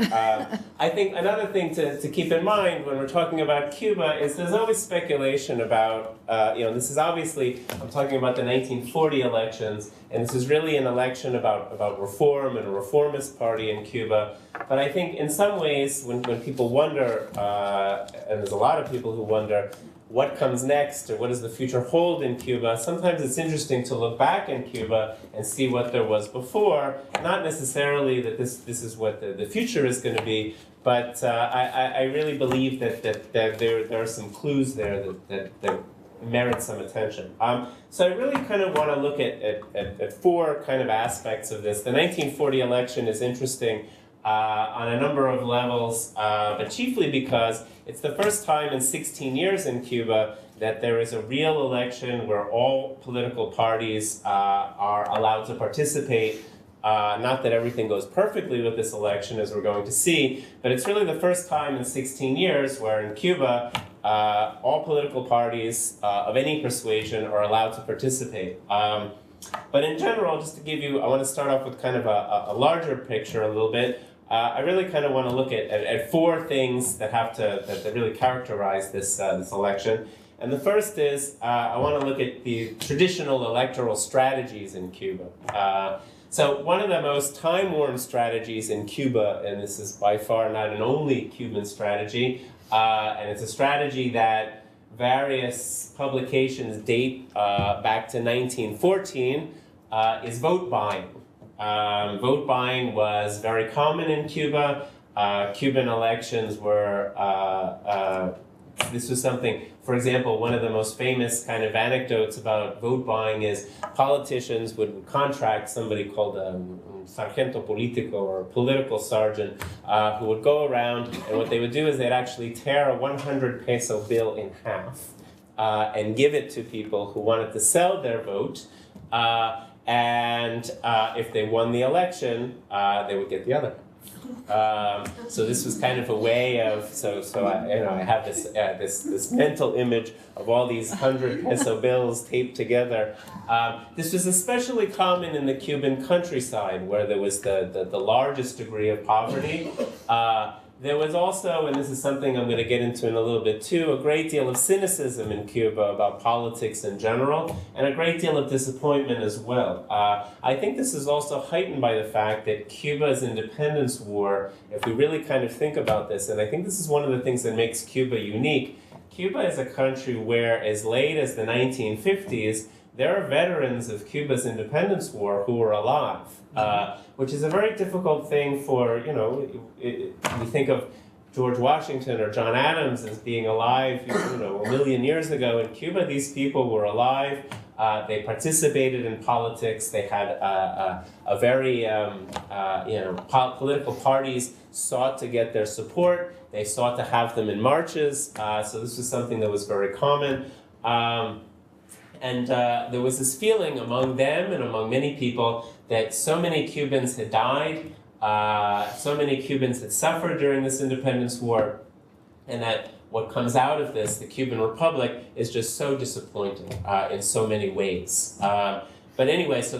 I think another thing to keep in mind when we're talking about Cuba is there's always speculation about, this is obviously, I'm talking about the 1940 elections, and this is really an election about reform and a reformist party in Cuba. But I think in some ways, when people wonder, and there's a lot of people who wonder, what comes next, or what does the future hold in Cuba? Sometimes it's interesting to look back in Cuba and see what there was before, not necessarily that this is what the future is going to be, but I really believe that there are some clues there that merit some attention. So I really kind of want to look at four kind of aspects of this. The 1940 election is interesting on a number of levels, but chiefly because it's the first time in 16 years in Cuba that there is a real election where all political parties are allowed to participate. Not that everything goes perfectly with this election, as we're going to see, but it's really the first time in 16 years where in Cuba, all political parties of any persuasion are allowed to participate. But in general, just to give you, I want to start off with kind of a larger picture a little bit. I really kind of want to look at four things that really characterize this election. And the first is I want to look at the traditional electoral strategies in Cuba. So one of the most time-worn strategies in Cuba, and this is by far not an only Cuban strategy, and it's a strategy that various publications date back to 1914, is vote buying. Vote buying was very common in Cuba. Cuban elections were This was something, for example, one of the most famous kind of anecdotes about vote buying is politicians would contract somebody called sargento politico, or political sergeant, who would go around, and what they would do is they'd actually tear a 100 peso bill in half and give it to people who wanted to sell their vote. And if they won the election, they would get the other. So this was kind of a way of, I have this mental image of all these 100 peso bills taped together. This was especially common in the Cuban countryside, where there was the largest degree of poverty. There was also, and this is something I'm going to get into in a little bit too, a great deal of cynicism in Cuba about politics in general, and a great deal of disappointment as well. I think this is also heightened by the fact that Cuba's independence war, if we really kind of think about this, and I think this is one of the things that makes Cuba unique, Cuba is a country where as late as the 1950s, there are veterans of Cuba's independence war who were alive, which is a very difficult thing for, we think of George Washington or John Adams as being alive, a million years ago. In Cuba, these people were alive. They participated in politics. They had a very, political parties sought to get their support. They sought to have them in marches. So this was something that was very common. And there was this feeling among them and among many people that so many Cubans had died, so many Cubans had suffered during this independence war, and that what comes out of this, the Cuban Republic, is just so disappointing in so many ways. But anyway, so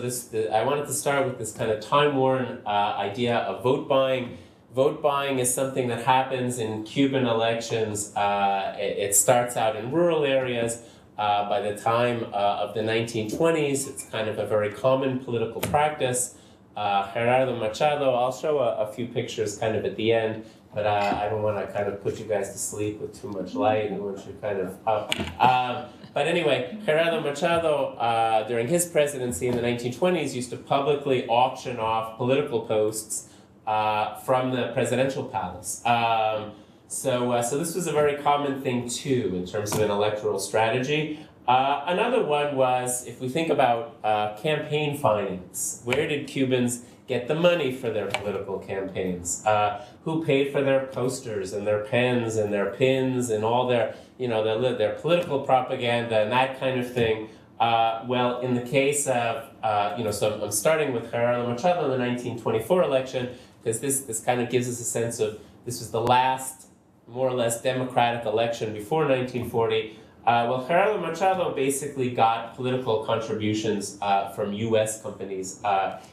I wanted to start with this kind of time-worn idea of vote buying. Vote buying is something that happens in Cuban elections. It starts out in rural areas. By the time of the 1920s, it's kind of a very common political practice. Gerardo Machado, I'll show a few pictures kind of at the end, but I don't want to kind of put you guys to sleep with too much light. I want you kind of up. But anyway, Gerardo Machado, during his presidency in the 1920s, used to publicly auction off political posts from the presidential palace. So this was a very common thing too in terms of an electoral strategy. Another one was, if we think about campaign finance, where did Cubans get the money for their political campaigns? Who paid for their posters and their pens and their pins and all their, their political propaganda and that kind of thing? Well, in the case of, so I'm starting with Gerardo Machado in the 1924 election, because this kind of gives us a sense of, this was the last more or less democratic election before 1940. Well, Gerardo Machado basically got political contributions from U.S. companies.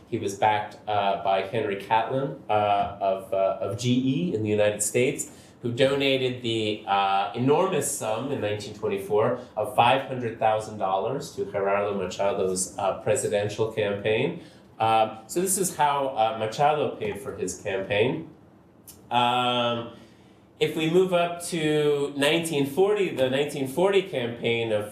He was backed by Henry Catlin of GE in the United States, who donated the enormous sum in 1924 of $500,000 to Gerardo Machado's presidential campaign. So this is how Machado paid for his campaign. If we move up to 1940, the 1940 campaign of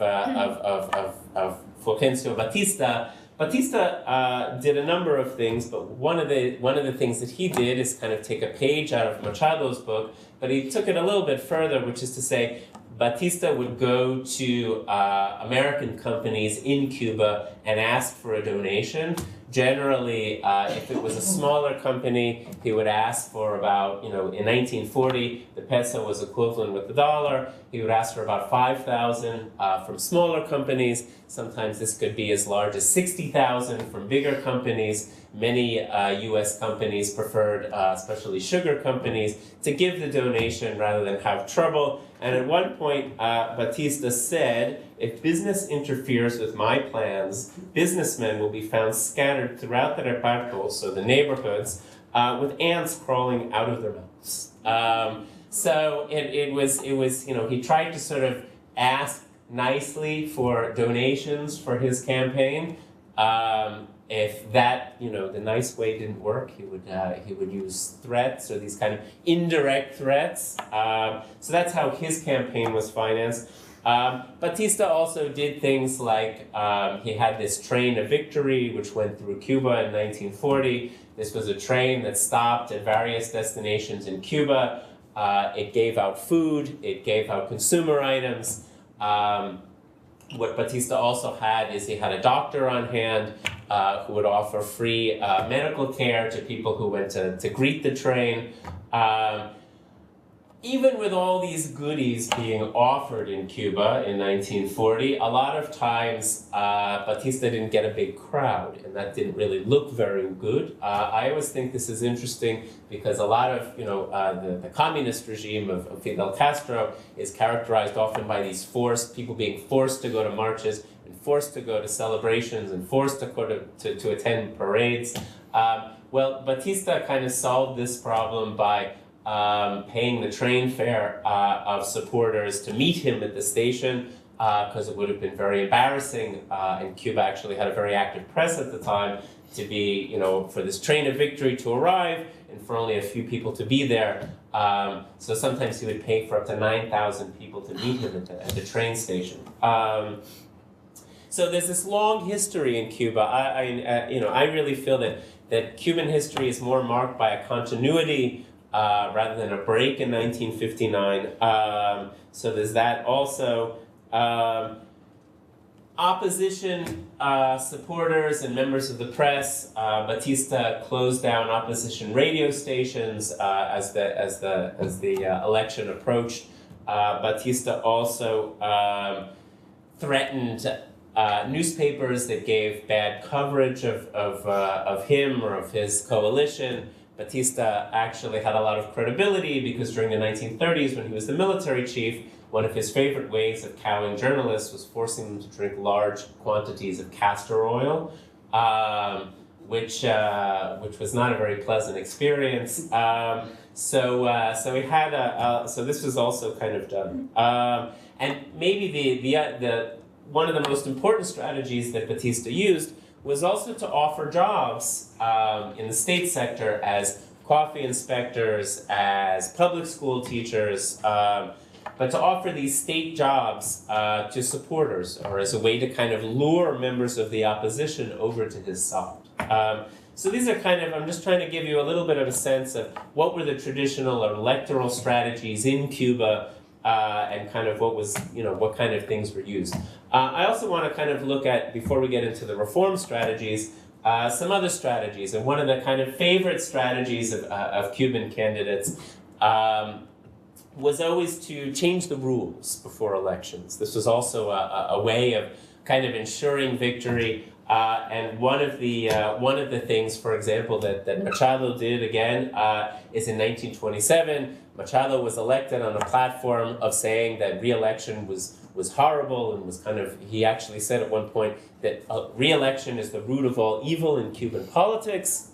Fulgencio Batista, Batista did a number of things, but one of the things that he did is kind of take a page out of Machado's book, but he took it a little bit further, which is to say, Batista would go to American companies in Cuba and ask for a donation. Generally, if it was a smaller company, he would ask for about, in 1940, the peso was equivalent with the dollar. He would ask for about $5,000 from smaller companies. Sometimes this could be as large as $60,000 from bigger companies. Many U.S. companies preferred, especially sugar companies, to give the donation rather than have trouble. And at one point, Batista said, if business interferes with my plans, businessmen will be found scattered throughout the reparto, so the neighborhoods, with ants crawling out of their mouths. So it was, he tried to sort of ask nicely for donations for his campaign. If that, the nice way didn't work, he would use threats or these kind of indirect threats. So that's how his campaign was financed. Batista also did things like he had this train of victory, which went through Cuba in 1940. This was a train that stopped at various destinations in Cuba. It gave out food. It gave out consumer items. What Batista also had is he had a doctor on hand who would offer free medical care to people who went to greet the train. Even with all these goodies being offered in Cuba in 1940, a lot of times Batista didn't get a big crowd, and that didn't really look very good. I always think this is interesting because a lot of, the communist regime of Fidel Castro is characterized often by these people being forced to go to marches and forced to go to celebrations and forced to go to attend parades. Well, Batista kind of solved this problem by paying the train fare of supporters to meet him at the station, because it would have been very embarrassing, and Cuba actually had a very active press at the time, to be, for this train of victory to arrive and for only a few people to be there. So sometimes he would pay for up to 9,000 people to meet him at the train station. So there's this long history in Cuba. I really feel that Cuban history is more marked by a continuity rather than a break in 1959. So there's that also. Opposition supporters and members of the press, Batista closed down opposition radio stations as the election approached. Batista also threatened newspapers that gave bad coverage of him or of his coalition. Batista actually had a lot of credibility because during the 1930s, when he was the military chief, one of his favorite ways of cowing journalists was forcing them to drink large quantities of castor oil, which was not a very pleasant experience. So he had so this was also kind of done. And maybe the one of the most important strategies that Batista used was also to offer jobs in the state sector as coffee inspectors, as public school teachers, but to offer these state jobs to supporters, or as a way to kind of lure members of the opposition over to his side. So these are kind of, I'm just trying to give you a little bit of a sense of what were the traditional electoral strategies in Cuba, and kind of what was, what kind of things were used. I also want to kind of look at, before we get into the reform strategies, some other strategies. And one of the kind of favorite strategies of Cuban candidates was always to change the rules before elections. This was also a way of kind of ensuring victory. And one of the things, for example, that Machado did again is in 1927. Machado was elected on a platform of saying that re-election was horrible, and was kind of, he actually said at one point that re-election is the root of all evil in Cuban politics.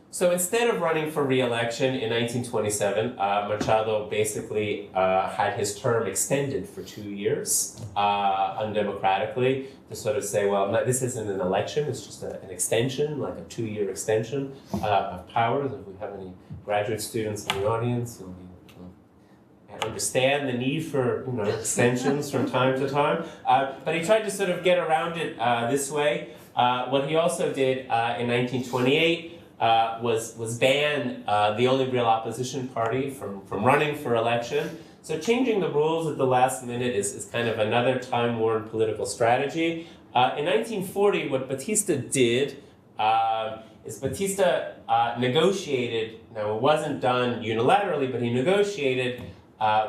So instead of running for re-election in 1927, Machado basically had his term extended for 2 years undemocratically, to sort of say, well, this isn't an election, it's just an extension, like a 2-year extension of powers. If we have any graduate students in the audience, you'll understand the need for extensions from time to time. But he tried to sort of get around it this way. What he also did in 1928 was ban the only real opposition party from running for election. So changing the rules at the last minute is kind of another time-worn political strategy. In 1940, what Batista did is Batista negotiated, now it wasn't done unilaterally, but he negotiated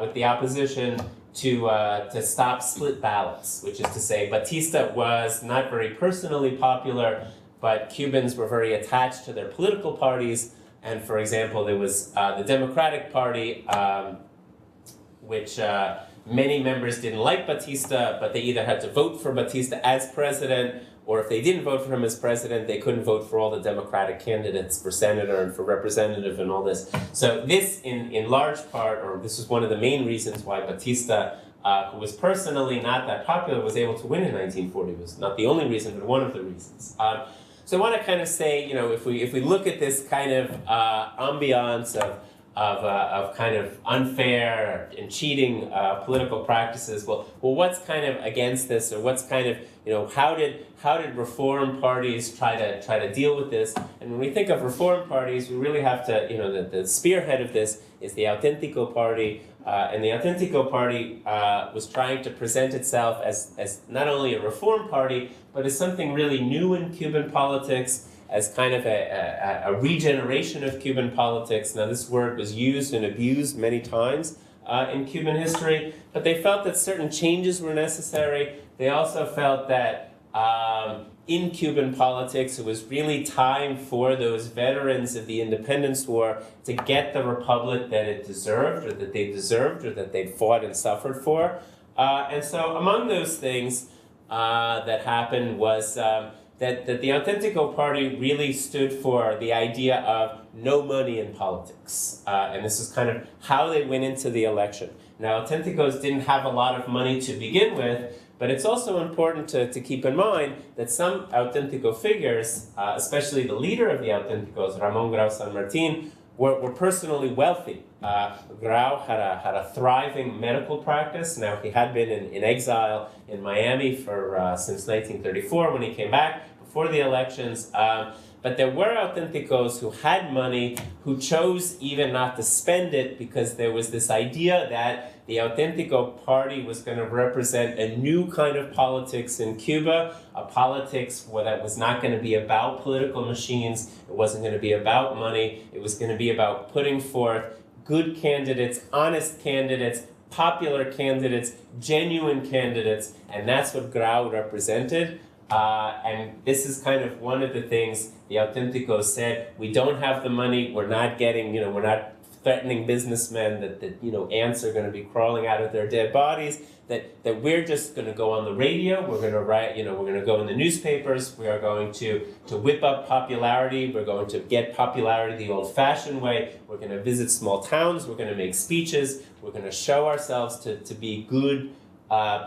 with the opposition to stop split ballots, which is to say Batista was not very personally popular, but Cubans were very attached to their political parties. And for example, there was the Democratic Party, which many members didn't like Batista, but they either had to vote for Batista as president, or if they didn't vote for him as president, they couldn't vote for all the Democratic candidates for senator and for representative and all this. So this, in large part, or this was one of the main reasons why Batista, who was personally not that popular, was able to win in 1940. It was not the only reason, but one of the reasons. So I want to kind of say, if we look at this kind of ambiance of kind of unfair and cheating political practices, well, what's kind of against this, or what's kind of, how did reform parties try to deal with this? And when we think of reform parties, we really have to, the spearhead of this is the Auténtico Party, and the Auténtico Party was trying to present itself as not only a reform party, but as something really new in Cuban politics, as kind of a regeneration of Cuban politics. Now, this word was used and abused many times in Cuban history, but they felt that certain changes were necessary. They also felt that in Cuban politics, it was really time for those veterans of the independence war to get the republic that it deserved, or that they deserved, or that they'd fought and suffered for. And so among those things that happened was that the Auténtico Party really stood for the idea of no money in politics. And this is kind of how they went into the election. Now, Auténticos didn't have a lot of money to begin with, but it's also important to keep in mind that some Auténtico figures, especially the leader of the Auténticos, Ramón Grau San Martín, were personally wealthy. Grau had a thriving medical practice. Now, he had been in exile in Miami since 1934 when he came back before the elections. But there were Auténticos who had money, who chose even not to spend it because there was this idea that the Auténtico Party was going to represent a new kind of politics in Cuba, a politics that was not going to be about political machines, it wasn't going to be about money, it was going to be about putting forth good candidates, honest candidates, popular candidates, genuine candidates, and that's what Grau represented. And this is kind of one of the things the Auténticos said: we don't have the money, we're not getting, we're not threatening businessmen that ants are going to be crawling out of their dead bodies, that we're just going to go on the radio, we're going to write, we're going to go in the newspapers, we are going to whip up popularity, we're going to get popularity the old-fashioned way, we're going to visit small towns, we're going to make speeches, we're going to show ourselves to be good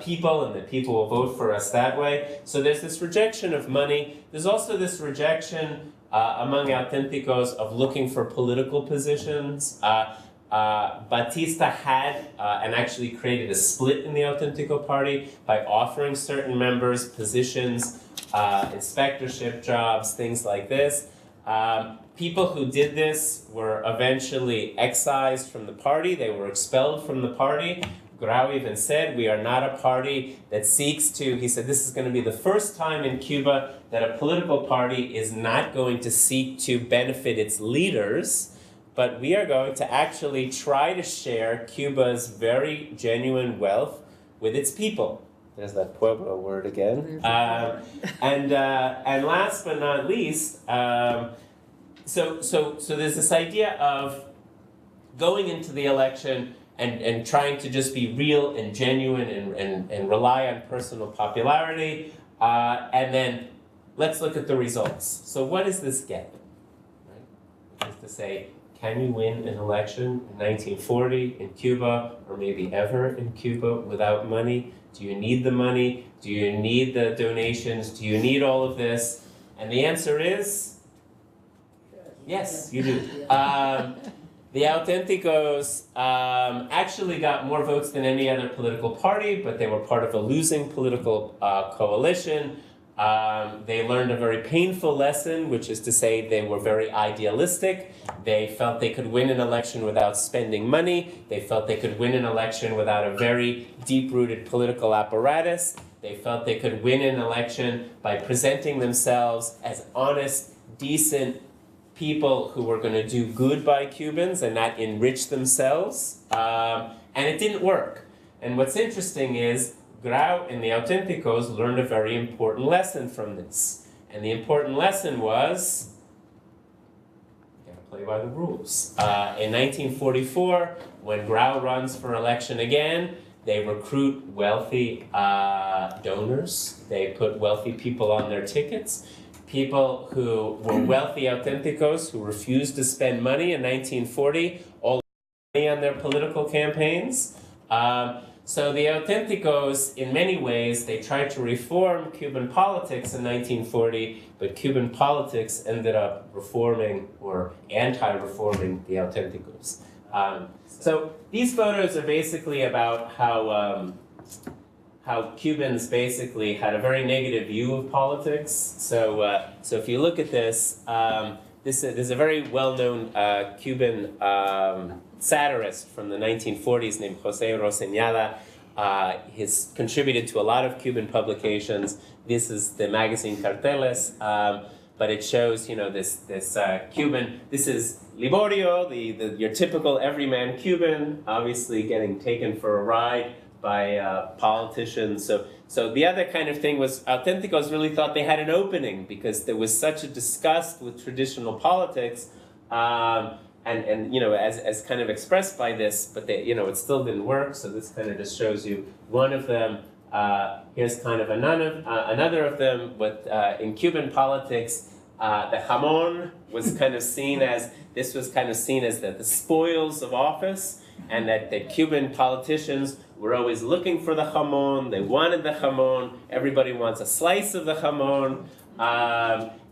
people, and that people will vote for us that way. So there's this rejection of money. There's also this rejection among Auténticos of looking for political positions. Batista had and actually created a split in the Auténtico Party by offering certain members positions, inspectorship jobs, things like this. People who did this were eventually excised from the party. They were expelled from the party. Grau even said, we are not a party that seeks to, he said, this is going to be the first time in Cuba that a political party is not going to seek to benefit its leaders, but we are going to actually try to share Cuba's very genuine wealth with its people. There's that Pueblo word again. And last but not least, so there's this idea of going into the election and trying to just be real and genuine and rely on personal popularity. And then let's look at the results. So what does this get? Right? Which is to say, can you win an election in 1940 in Cuba, or maybe ever in Cuba, without money? Do you need the money? Do you need the donations? Do you need all of this? And the answer is, yes, you do. The Auténticos actually got more votes than any other political party, but they were part of a losing political coalition. They learned a very painful lesson, which is to say they were very idealistic. They felt they could win an election without spending money. They felt they could win an election without a very deep-rooted political apparatus. They felt they could win an election by presenting themselves as honest, decent people who were going to do good by Cubans and not enrich themselves. And it didn't work. And what's interesting is Grau and the Auténticos learned a very important lesson from this. And the important lesson was, you gotta play by the rules. In 1944, when Grau runs for election again, they recruit wealthy donors. They put wealthy people on their tickets. People who were wealthy Auténticos who refused to spend money in 1940, all money on their political campaigns. So the Auténticos, in many ways, they tried to reform Cuban politics in 1940, but Cuban politics ended up reforming or anti-reforming the Auténticos. So these photos are basically about how how Cubans basically had a very negative view of politics. So if you look at this, there's a very well-known Cuban satirist from the 1940s named Jose Roseñada. He's contributed to a lot of Cuban publications. This is the magazine Carteles, but it shows, this Cuban. This is Liborio, your typical everyman Cuban, obviously getting taken for a ride by politicians. So the other kind of thing was Auténticos really thought they had an opening because there was such a disgust with traditional politics, and as kind of expressed by this, but they, it still didn't work. So this kind of just shows you one of them. Here's kind of another of them, but in Cuban politics, the jamón was kind of seen as the spoils of office, and that Cuban politicians were always looking for the jamón. They wanted the jamón. Everybody wants a slice of the jamón.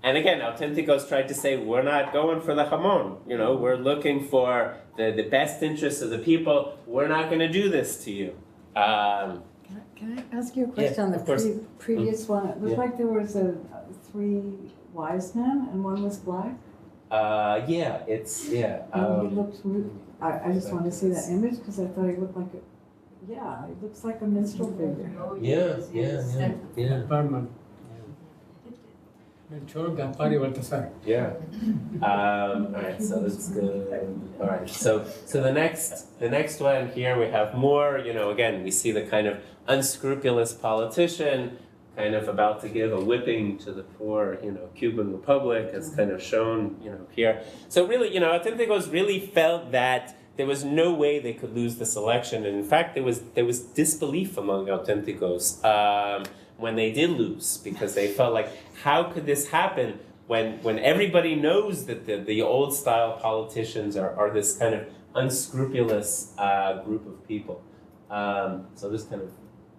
And again, Auténticos tried to say, we're not going for the jamón. We're looking for the best interests of the people. We're not going to do this to you. Can I ask you a question on the previous one? It looked like there was three wise men and one was black. And he looked. I just want to see that image because I thought he looked like he looks like a minstrel figure. Yeah. All right. So that's good. All right. So the next one here we have more. Again we see the kind of unscrupulous politician, kind of about to give a whipping to the poor, Cuban Republic, as kind of shown, here. So really, Auténticos really felt that there was no way they could lose this election, and in fact, there was disbelief among Auténticos when they did lose, because they felt like, how could this happen when everybody knows that the old style politicians are this kind of unscrupulous group of people. So just kind of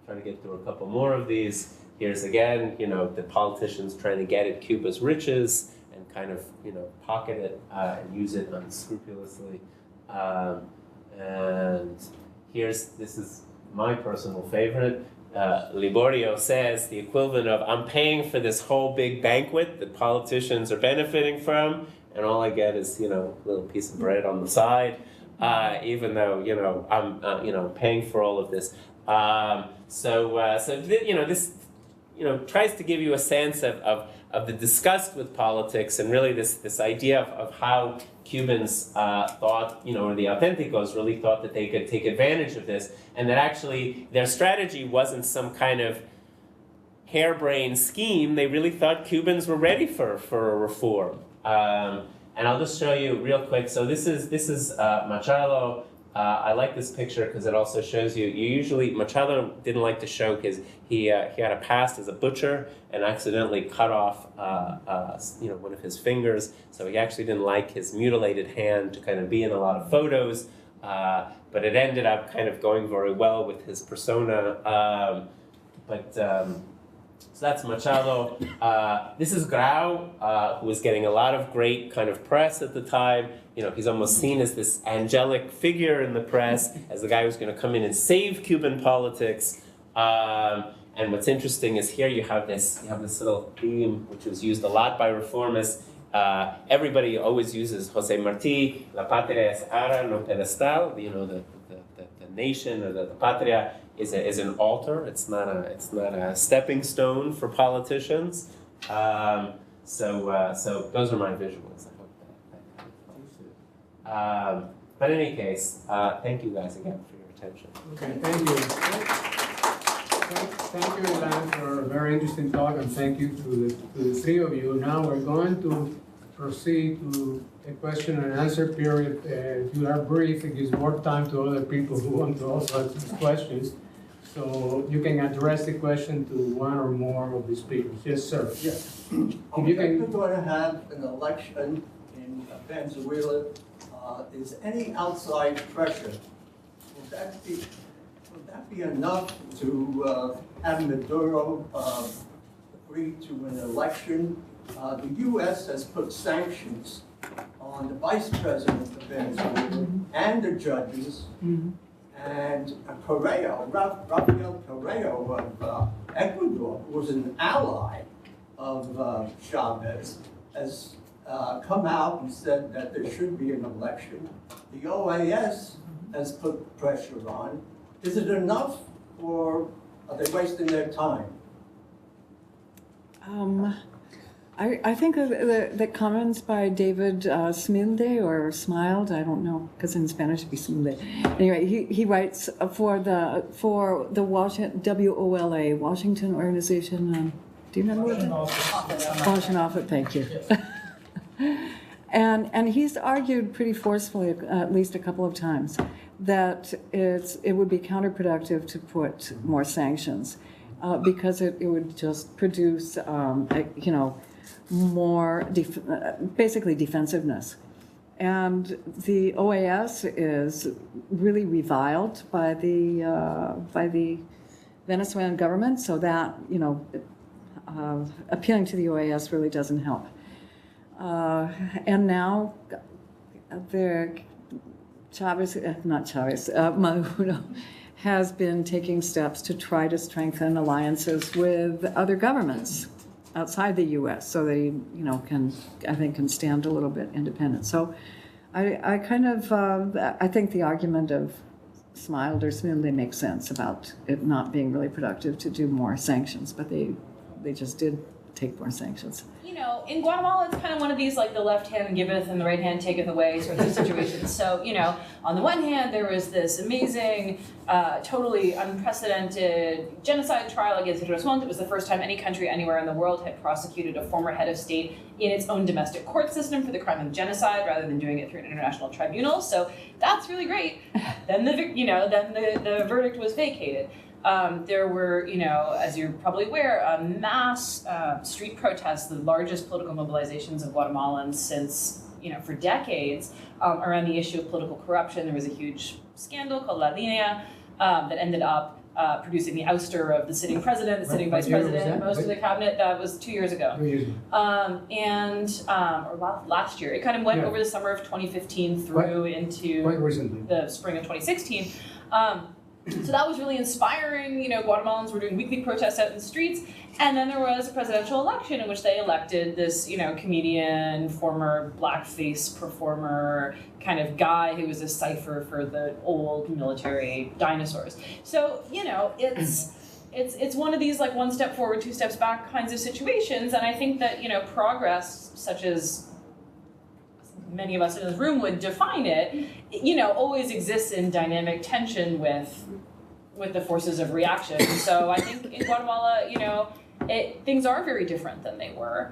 trying to get through a couple more of these. Here's again, the politicians trying to get at Cuba's riches and kind of, pocket it and use it unscrupulously. And this is my personal favorite. Liborio says the equivalent of, I'm paying for this whole big banquet that politicians are benefiting from, and all I get is, a little piece of bread on the side, even though, I'm, paying for all of this. This tries to give you a sense of the disgust with politics, and really this idea of how Cubans thought, or the Auténticos really thought that they could take advantage of this, and that actually their strategy wasn't some kind of harebrained scheme. They really thought Cubans were ready for a reform. And I'll just show you real quick. So this is Machado. I like this picture because it also shows you usually, Machado didn't like to show because he had a past as a butcher and accidentally cut off one of his fingers, so he actually didn't like his mutilated hand to kind of be in a lot of photos, but it ended up kind of going very well with his persona. So that's Machado. This is Grau, who was getting a lot of great kind of press at the time. He's almost seen as this angelic figure in the press, as the guy who's going to come in and save Cuban politics. And what's interesting is here you have this little theme, which was used a lot by reformists. Everybody always uses Jose Martí, La Patria es ara, no pedestal. The nation, or the patria, is an altar. It's not a stepping stone for politicians. So those are my visuals. I hope that but in any case, thank you guys again for your attention. Okay, thank you. Thank you, Ilán, for a very interesting talk, and thank you to the three of you. Now we're going to proceed to a question and answer period. If you are brief, it gives more time to other people who want to also ask questions. So you can address the question to one or more of the speakers. Yes, sir. Yes. If you can. We're going to have an election in Venezuela. Is any outside pressure, would that be enough to have Maduro agree to an election? The U.S. has put sanctions on the vice president of Venezuela and the judges, And Rafael Correa of Ecuador, who was an ally of Chavez, has come out and said that there should be an election. The OAS has put pressure on. Is it enough, or are they wasting their time? I think the comments by David Smilde, or Smiled, I don't know, because in Spanish it'd be Smilde. Anyway, he writes for the Washington, WOLA, Washington Organization. Do you remember what? Washington Office. Thank you. And he's argued pretty forcefully, at least a couple of times, that it would be counterproductive to put more sanctions because it would just produce, more basically defensiveness. And the OAS is really reviled by the Venezuelan government, so that appealing to the OAS really doesn't help. And now Maduro has been taking steps to try to strengthen alliances with other governments outside the U.S. so they, can stand a little bit independent. So I think the argument of Smiled or Smilde makes sense about it not being really productive to do more sanctions, but they just did take more sanctions. In Guatemala, it's kind of one of these, like, the left hand giveth and the right hand taketh away sort of situations. So, on the one hand, there was this amazing, totally unprecedented genocide trial against Hitler. It was the first time any country anywhere in the world had prosecuted a former head of state in its own domestic court system for the crime of genocide rather than doing it through an international tribunal. So that's really great. Then the verdict was vacated. There were, as you're probably aware, mass street protests, the largest political mobilizations of Guatemalans since, for decades, around the issue of political corruption. There was a huge scandal called La Linea that ended up producing the ouster of the sitting president, the sitting vice president, most of the cabinet. That was 2 years ago. 2 years ago. Or last year. It kind of went over the summer of 2015 through into quite recently. The spring of 2016. So that was really inspiring. Guatemalans were doing weekly protests out in the streets. And then there was a presidential election in which they elected this, comedian, former blackface performer kind of guy who was a cipher for the old military dinosaurs. So, it's one of these, like, one step forward, two steps back kinds of situations. And I think that, progress, such as many of us in this room would define it, always exists in dynamic tension with the forces of reaction. So I think in Guatemala, things are very different than they were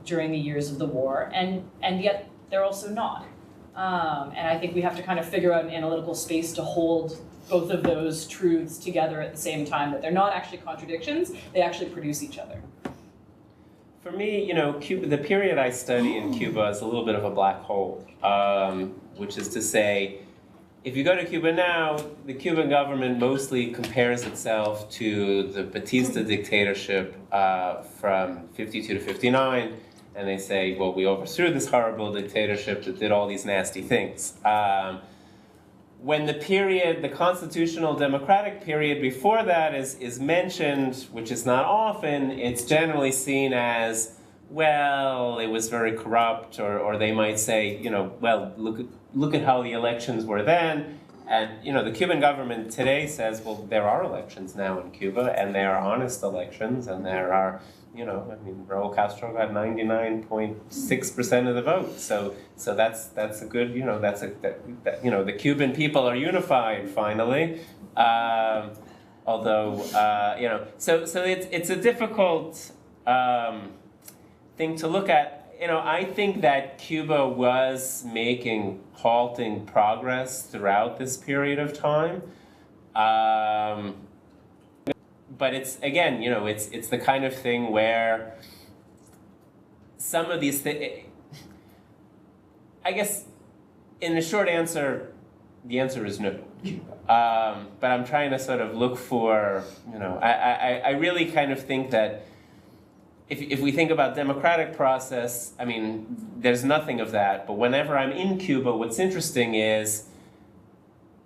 during the years of the war, and yet they're also not. And I think we have to kind of figure out an analytical space to hold both of those truths together at the same time, that they're not actually contradictions, they actually produce each other. For me, Cuba, the period I study in Cuba is a little bit of a black hole, which is to say, if you go to Cuba now, the Cuban government mostly compares itself to the Batista dictatorship from 52 to 59, and they say, well, we overthrew this horrible dictatorship that did all these nasty things. When the constitutional democratic period before that is mentioned, which is not often, it's generally seen as, well, it was very corrupt, or they might say, well, look at how the elections were then. And, the Cuban government today says, well, there are elections now in Cuba, and they are honest elections, and there are, Raul Castro got 99.6% of the vote. So that's a good, the Cuban people are unified finally. So it's a difficult thing to look at. I think that Cuba was making halting progress throughout this period of time. But it's, again, it's the kind of thing where some of these things, I guess, in the short answer, the answer is no. But I'm trying to sort of look for, I really kind of think that if we think about democratic process, I mean, there's nothing of that. But whenever I'm in Cuba, what's interesting is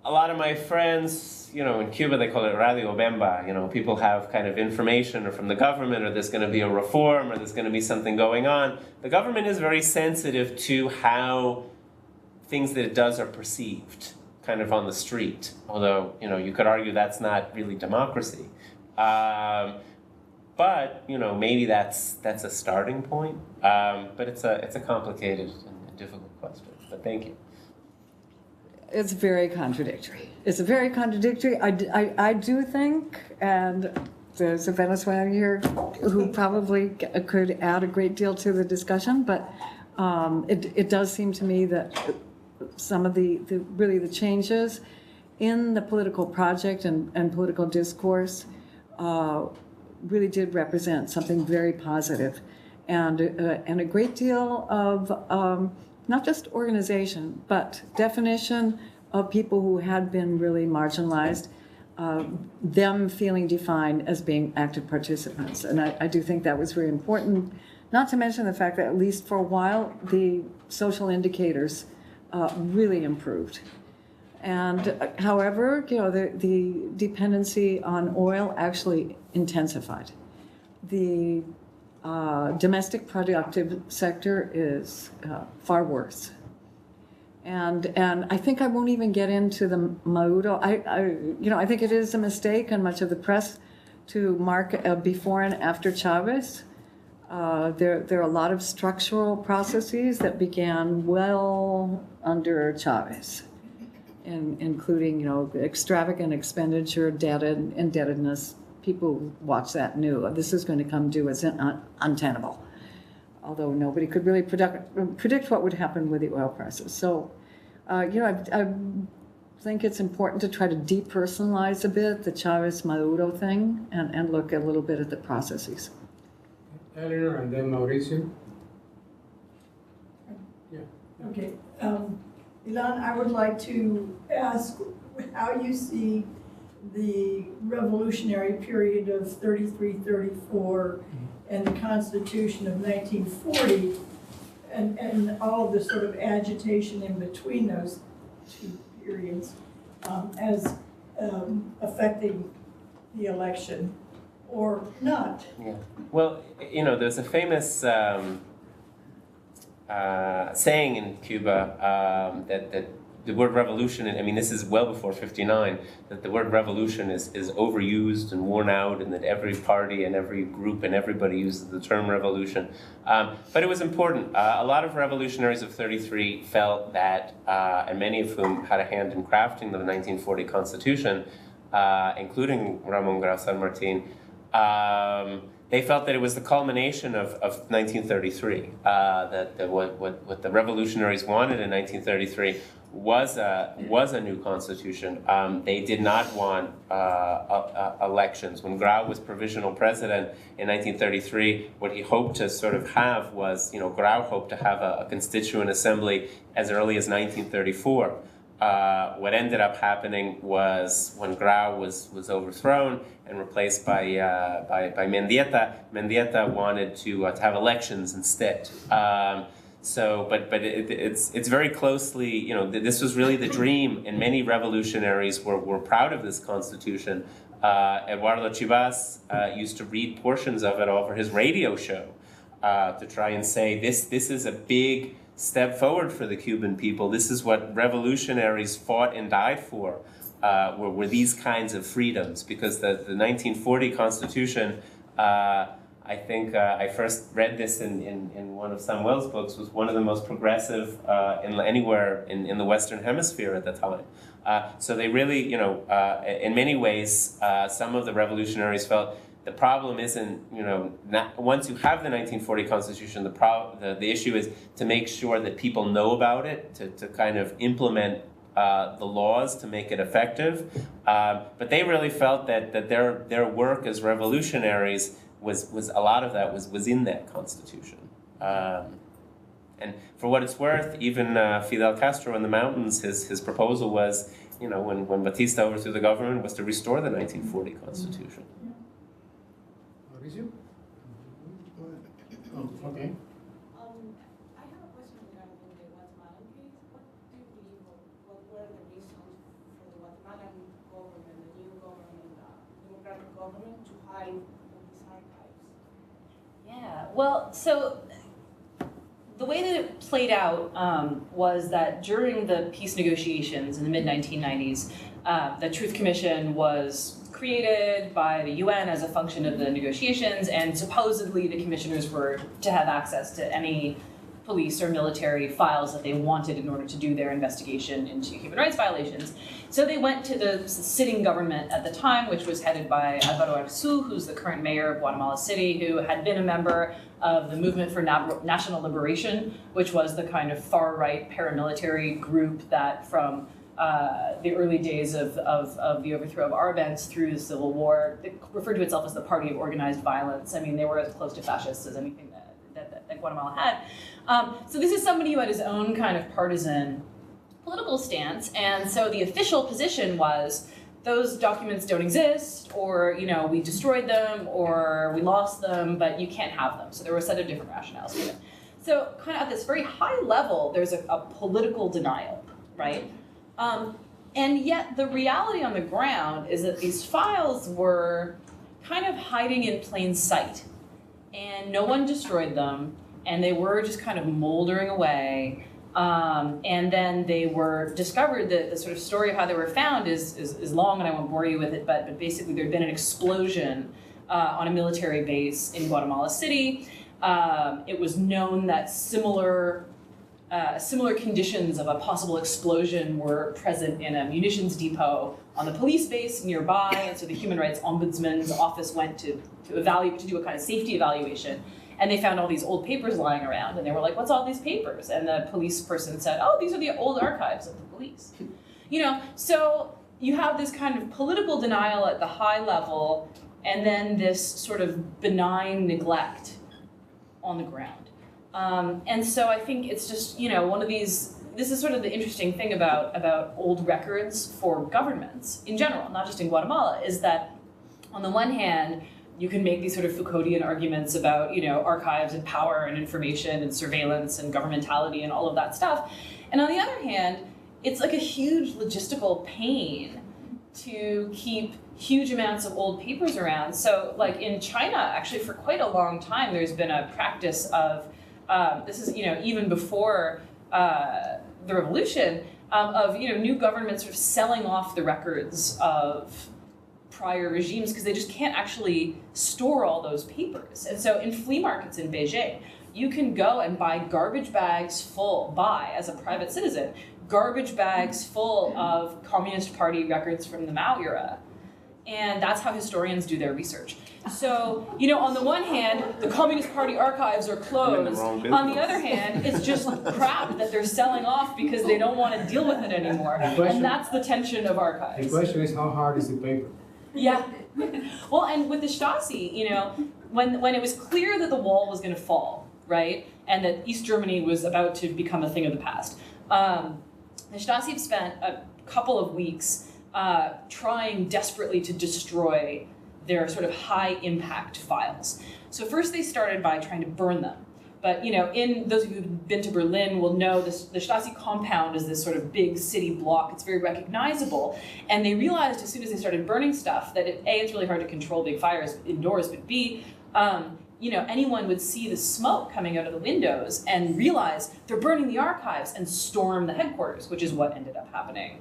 a lot of my friends, in Cuba they call it radio bemba. People have kind of information or from the government, or there's going to be a reform, or there's going to be something going on. The government is very sensitive to how things that it does are perceived, kind of on the street. Although, you could argue that's not really democracy. But maybe that's a starting point. But it's a complicated and difficult question. But thank you. It's very contradictory. It's very contradictory. I do think, and there's a Venezuelan here who probably could add a great deal to the discussion, but it does seem to me that some of the changes in the political project and political discourse really did represent something very positive, and a great deal of not just organization, but definition of people who had been really marginalized, them feeling defined as being active participants. And I do think that was very important, not to mention the fact that at least for a while, the social indicators really improved. And however, the dependency on oil actually intensified. The domestic productive sector is far worse. And I think I won't even get into the Maduro. I think it is a mistake in much of the press to mark a before and after Chavez. There are a lot of structural processes that began well under Chavez, including extravagant expenditure, debt, and indebtedness. People who watched that knew this is going to come due as untenable, although nobody could really predict what would happen with the oil prices. So, I think it's important to try to depersonalize a bit the Chavez-Maduro thing and look a little bit at the processes. Eleanor and then Mauricio. Yeah. Okay. Ilán, I would like to ask how you see the revolutionary period of 33-34 and the Constitution of 1940 and all of the sort of agitation in between those two periods as affecting the election or not. Yeah. Well, there's a famous saying in Cuba that the word revolution, this is well before 59, that the word revolution is overused and worn out, and that every party and every group and everybody uses the term revolution. But it was important. A lot of revolutionaries of 33 felt that, and many of whom had a hand in crafting the 1940 Constitution, including Ramon Grau San Martin, they felt that it was the culmination of 1933, that what the revolutionaries wanted in 1933 was a new constitution. They did not want elections. When Grau was provisional president in 1933, what he hoped to sort of have was, Grau hoped to have a constituent assembly as early as 1934. What ended up happening was when Grau was overthrown and replaced by Mendieta, Mendieta wanted to have elections instead. But it's very closely, this was really the dream, and many revolutionaries were proud of this constitution. Eduardo Chivas used to read portions of it over his radio show to try and say this is a big step forward for the Cuban people. This is what revolutionaries fought and died for, were these kinds of freedoms. Because the 1940 Constitution, I think I first read this in one of Samuel's books, was one of the most progressive anywhere in the Western Hemisphere at the time. So they really, in many ways, some of the revolutionaries felt the problem isn't, once you have the 1940 Constitution, the issue is to make sure that people know about it, to kind of implement the laws to make it effective. But they really felt that their work as revolutionaries was a lot of that was in that Constitution. And for what it's worth, even Fidel Castro in the mountains, his proposal was, when Batista overthrew the government, was to restore the 1940 Constitution. Mauricio? Oh, okay. I have a question regarding the Guatemalan case. What do you believe, what were the reasons for the Well, so the way that it played out was that during the peace negotiations in the mid-1990s, the Truth Commission was created by the UN as a function of the negotiations, and supposedly the commissioners were to have access to any police or military files that they wanted in order to do their investigation into human rights violations. So they went to the sitting government at the time, which was headed by Alvaro Arzu, who's the current mayor of Guatemala City, who had been a member of the Movement for National Liberation, which was the kind of far-right paramilitary group that from the early days of the overthrow of Arbenz through the Civil War, it referred to itself as the Party of Organized Violence. I mean, they were as close to fascists as anything that Guatemala had. So this is somebody who had his own kind of partisan political stance, and so the official position was those documents don't exist, or we destroyed them, or we lost them, but you can't have them. So there were a set of different rationales for it. So kind of at this very high level, there's a political denial, right? And yet the reality on the ground is that these files were kind of hiding in plain sight, and no one destroyed them, and they were just kind of moldering away. And then they were discovered. The sort of story of how they were found is long, and I won't bore you with it, but basically there had been an explosion on a military base in Guatemala City. It was known that similar conditions of a possible explosion were present in a munitions depot on the police base nearby, and so the Human Rights Ombudsman's office went to do a kind of safety evaluation, and they found all these old papers lying around, and they were like, "What's all these papers?" And the police person said, "Oh, these are the old archives of the police." So you have this kind of political denial at the high level, and then this sort of benign neglect on the ground. And so I think it's just, one of these, this is sort of the interesting thing about old records for governments in general, not just in Guatemala, is that on the one hand, you can make these sort of Foucauldian arguments about, archives and power and information and surveillance and governmentality and all of that stuff. And on the other hand, it's like a huge logistical pain to keep huge amounts of old papers around. So like in China, actually for quite a long time, there's been a practice of, this is, even before the revolution, of, new governments sort of selling off the records of prior regimes because they just can't actually store all those papers. And so in flea markets in Beijing, you can go and buy garbage bags full, as a private citizen, garbage bags full of Communist Party records from the Mao era. And that's how historians do their research. So, on the one hand, the Communist Party archives are closed. On the other hand, it's just crap that they're selling off because they don't want to deal with it anymore. And that's the tension of archives. The question is, how hard is the paper? Yeah. Well, and with the Stasi, when it was clear that the wall was going to fall, right, and that East Germany was about to become a thing of the past, the Stasi spent a couple of weeks trying desperately to destroy their sort of high-impact files. So first they started by trying to burn them. But, in those of you who've been to Berlin will know the Stasi compound is this sort of big city block. It's very recognizable. And they realized as soon as they started burning stuff that, A, it's really hard to control big fires indoors, but B, anyone would see the smoke coming out of the windows and realize they're burning the archives and storm the headquarters, which is what ended up happening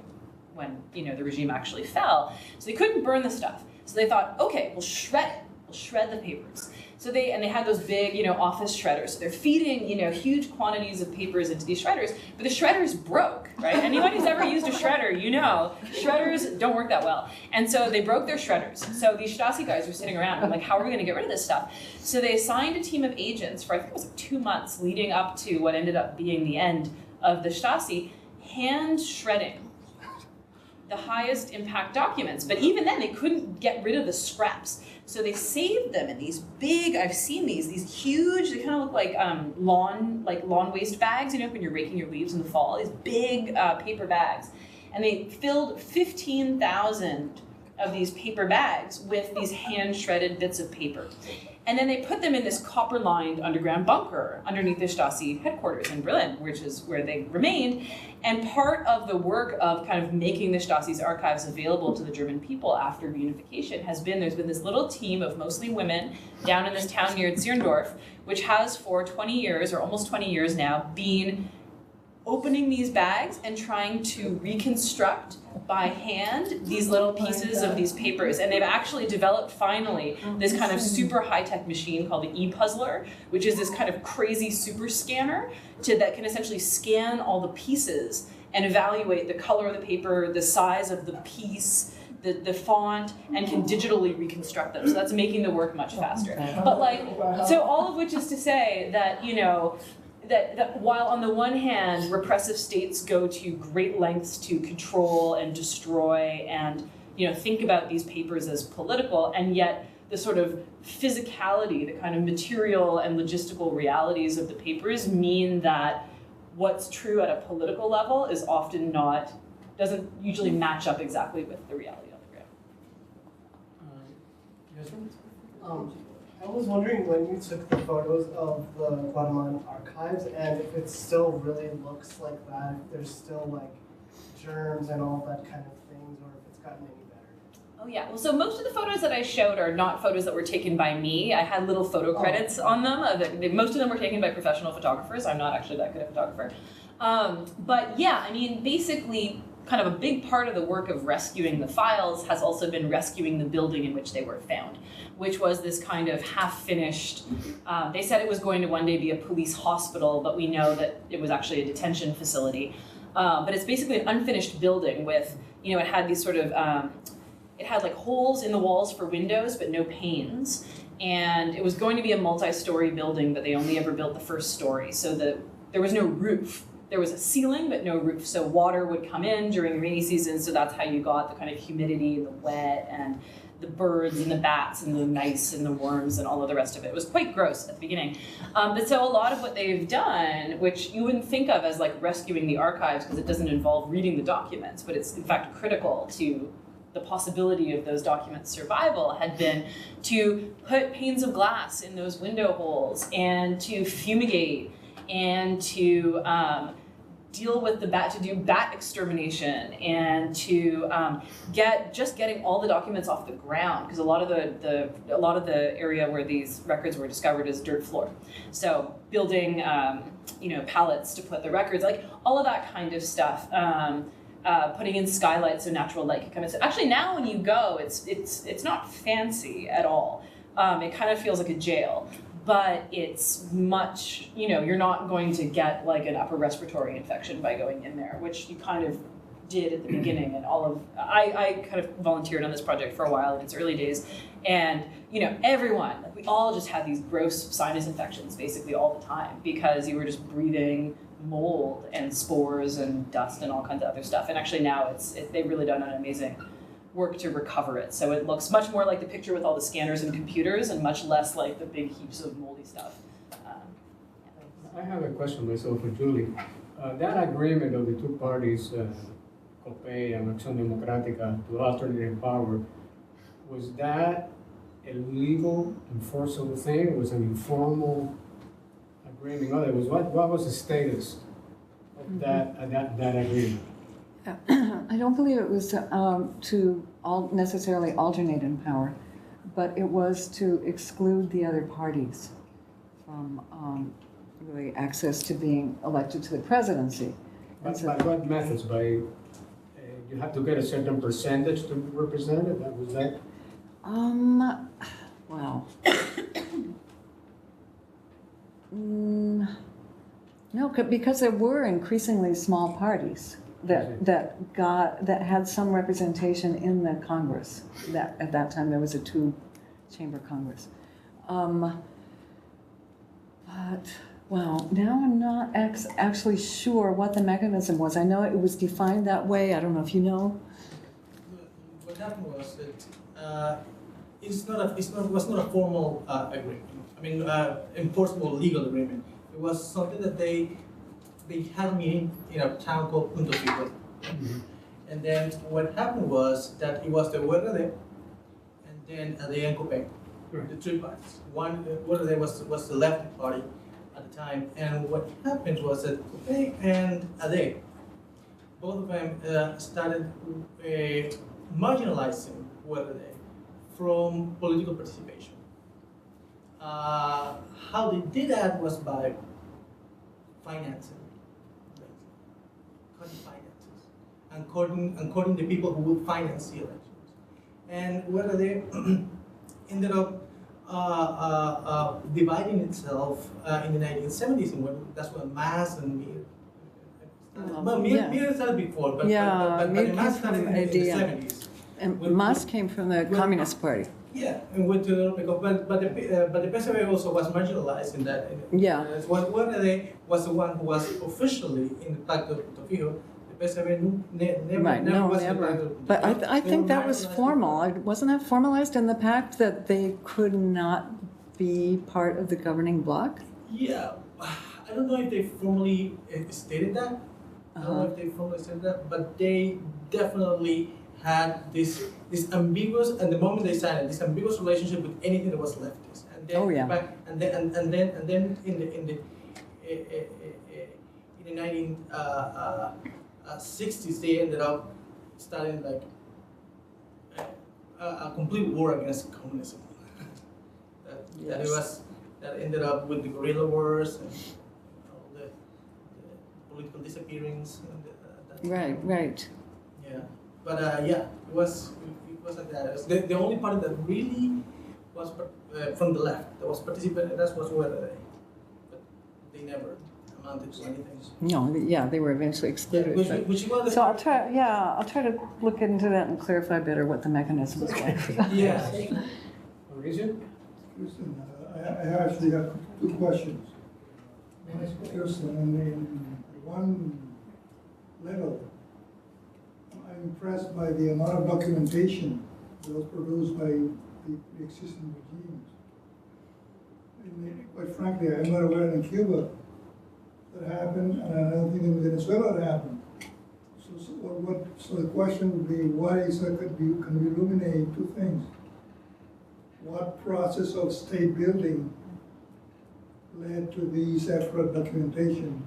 when, the regime actually fell. So they couldn't burn the stuff. So they thought, okay, we'll shred it. We'll shred the papers. So they had those big, office shredders. So they're feeding, huge quantities of papers into these shredders, but the shredders broke, right? Anyone who's ever used a shredder, shredders don't work that well. And so they broke their shredders. So these Stasi guys were sitting around and like, how are we going to get rid of this stuff? So they assigned a team of agents for, I think it was like 2 months leading up to what ended up being the end of the Stasi, hand shredding the highest impact documents. But even then, they couldn't get rid of the scraps. So they saved them in these big, I've seen these huge, they kind of look like lawn waste bags, when you're raking your leaves in the fall, these big paper bags. And they filled 15,000 of these paper bags with these hand-shredded bits of paper. And then they put them in this copper-lined underground bunker underneath the Stasi headquarters in Berlin, which is where they remained. And part of the work of kind of making the Stasi's archives available to the German people after reunification has been, there's been this little team of mostly women down in this town near Zirndorf, which has for 20 years, or almost 20 years now, been opening these bags and trying to reconstruct by hand these little pieces of these papers. And they've actually developed finally this kind of super high-tech machine called the e-puzzler, which is this kind of crazy super scanner that can essentially scan all the pieces and evaluate the color of the paper, the size of the piece, the font, and can digitally reconstruct them. So that's making the work much faster. But like, so all of which is to say that, you know, that while on the one hand, repressive states go to great lengths to control and destroy and, you know, think about these papers as political, and yet the sort of physicality, the kind of material and logistical realities of the papers mean that what's true at a political level is often not, doesn't usually match up exactly with the reality on the ground. Yes, sir? I was wondering when you took the photos of the Guatemalan archives, and if it still really looks like that, if there's still like germs and all that kind of things, or if it's gotten any better. Oh yeah, well, so most of the photos that I showed are not photos that were taken by me. I had little photo credits on them. Most of them were taken by professional photographers. I'm not actually that good a photographer. But yeah, I mean, basically, kind of a big part of the work of rescuing the files has also been rescuing the building in which they were found, which was this kind of half-finished, they said it was going to one day be a police hospital, but we know that it was actually a detention facility. But it's basically an unfinished building with, you know, it had these sort of, it had like holes in the walls for windows, but no panes. And it was going to be a multi-story building, but they only ever built the first story. So there was no roof. There was a ceiling, but no roof. So water would come in during rainy season. So that's how you got the kind of humidity and the wet and the birds and the bats and the mice and the worms and all of the rest of it. It was quite gross at the beginning. But so a lot of what they've done, which you wouldn't think of as like rescuing the archives because it doesn't involve reading the documents, but it's in fact critical to the possibility of those documents' survival, had been to put panes of glass in those window holes and to fumigate and to deal with the bat, to do bat extermination, and to getting all the documents off the ground, because a lot of the area where these records were discovered is dirt floor. So building pallets to put the records, like all of that kind of stuff. Putting in skylights so natural light can come in. So actually now when you go, it's not fancy at all. It kind of feels like a jail. But it's much, you're not going to get like an upper respiratory infection by going in there, which you kind of did at the beginning. And I kind of volunteered on this project for a while in its early days. And, everyone, we all just had these gross sinus infections basically all the time because you were just breathing mold and spores and dust and all kinds of other stuff. And actually now they've really done an amazing work to recover it. So it looks much more like the picture with all the scanners and computers and much less like the big heaps of moldy stuff. I have a question myself for Julie. That agreement of the two parties, COPEI and Acción Democrática, to alternate power, was that a legal, enforceable thing? It was an informal agreement? In other words, what was the status of that agreement? I don't believe it was to necessarily alternate in power, but it was to exclude the other parties from really access to being elected to the presidency. By what methods? By you have to get a certain percentage to be represented? Was that? Well. No, because there were increasingly small parties that had some representation in the Congress. That at that time there was a two-chamber Congress. But well, now I'm not actually sure what the mechanism was. I know it was defined that way. I don't know if you know. What happened was that it was not a formal agreement. I mean, enforceable legal agreement. It was something that they had a meeting in a town called Punto Fijo. Mm-hmm. And then what happened was that it was the URD and then the COPEI. Right. the three parties. One, what they was the left party at the time, and what happened was that they and Ade, both of them started marginalizing Weld from political participation. How they did that was by financing, cutting finances, and cutting the people who would finance the elections. And whether they ended up dividing itself in the 1970s, and that's when mass and media. Well, media started before, but the mass started in the 70s. And Mas came from the Communist Party. Yeah, and went to but the PSV also was marginalized in that. Yeah. Whether was the one who was officially in the Pacto de Fijo. The PSV never, Right, never no, was never. in the But I They think were that was marginalized. formal. Wasn't that formalized in the pact that they could not be part of the governing bloc? Yeah, I don't know if they formally stated that. I don't know if they formally said that, but they definitely had this ambiguous, and the moment they signed it, this ambiguous relationship with anything that was leftist. And then, Oh, yeah. And then in the 1960s, they ended up starting like a complete war against communism. That ended up with the guerrilla wars and all the political disappearings. And Right. Yeah, but yeah, it was like that. It was the only party that really was from the left that was participating. That was whether but they never amounted to anything. No, yeah, they were eventually excluded. but- Which was So I'll try to look into that and clarify better what the mechanisms were. yeah. Mauricio? Kirsten, I actually have two questions. One is for Kirsten, and in one level, I'm impressed by the amount of documentation that was produced by the existing regimes. And quite frankly, I'm not aware in Cuba that happened, and I don't think in Venezuela that happened. So the question would be, can we illuminate two things? What process of state building led to these effort documentation?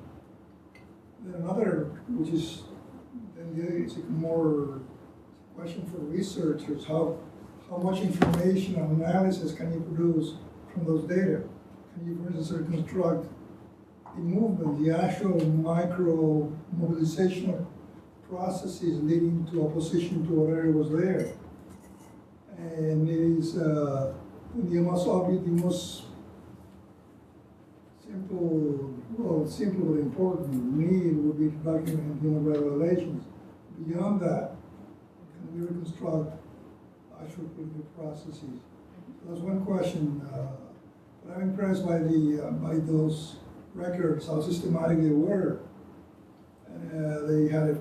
Then another, which is it's a more question for researchers, how much information and analysis can you produce from those data? Can you, for instance, reconstruct the movement, the actual micro mobilizational processes leading to opposition to whatever was there? And it is the most obvious, the most simple but important need would be to document human rights violations. Beyond that, can we reconstruct actual political processes? So that's one question. But I'm impressed by those records, how systematic they were. And they had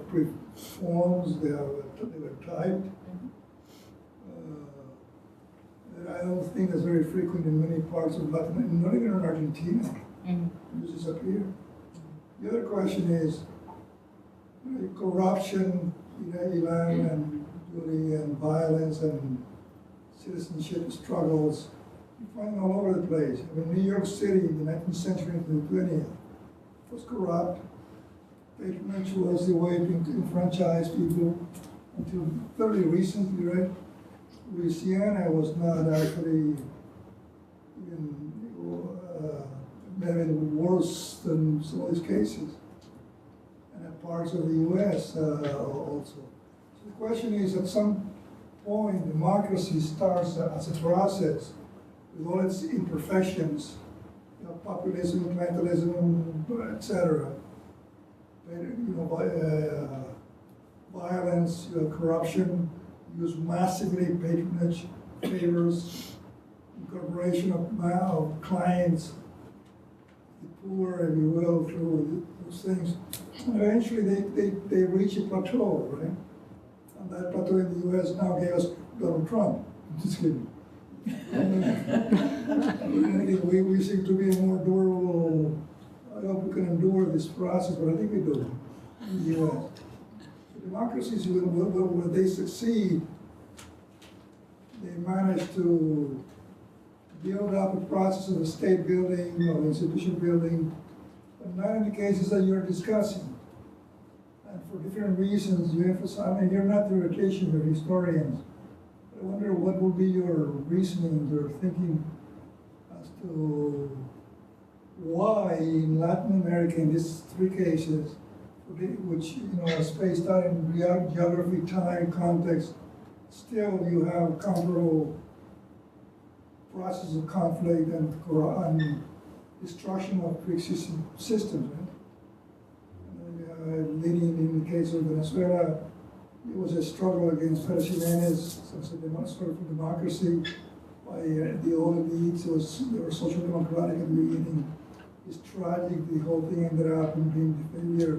forms, they were typed. I don't think that's very frequent in many parts of Latin America, not even in Argentina. It just disappeared. The other question is corruption, Ilán and Julie, and violence and citizenship struggles. You find them all over the place. I mean, New York City in the 19th century into the 20th was corrupt. Patronage was the way to enfranchise people until fairly recently, right? Louisiana was not actually even maybe worse than some of these cases, and parts of the U.S. Also. So the question is, at some point, democracy starts as a process with all its imperfections, populism, clientelism, etc. Violence, corruption. Use massively patronage, favors, incorporation of clients, the poor, if you will, through those things. And eventually they reach a plateau, right? And that plateau in the US now gave us Donald Trump. Just kidding. We seem to be a more durable. I hope we can endure this process, but I think we do in the US. Democracies, when they succeed, they manage to build up a process of a state building or institution building, but not in the cases that you're discussing. And for different reasons, you emphasize, I mean, you're not theoreticians, you're historians. But I wonder what will be your reasoning, your thinking as to why in Latin America, in these three cases, which are spaced out in geography, time, context, still you have comparable process of conflict and destruction of pre-existing systems. Right? Leading in the case of Venezuela, it was a struggle against Pérez Jiménez, as a struggle for democracy by the old elites. They were social democratic at the beginning. It's tragic. The whole thing ended up in being the failure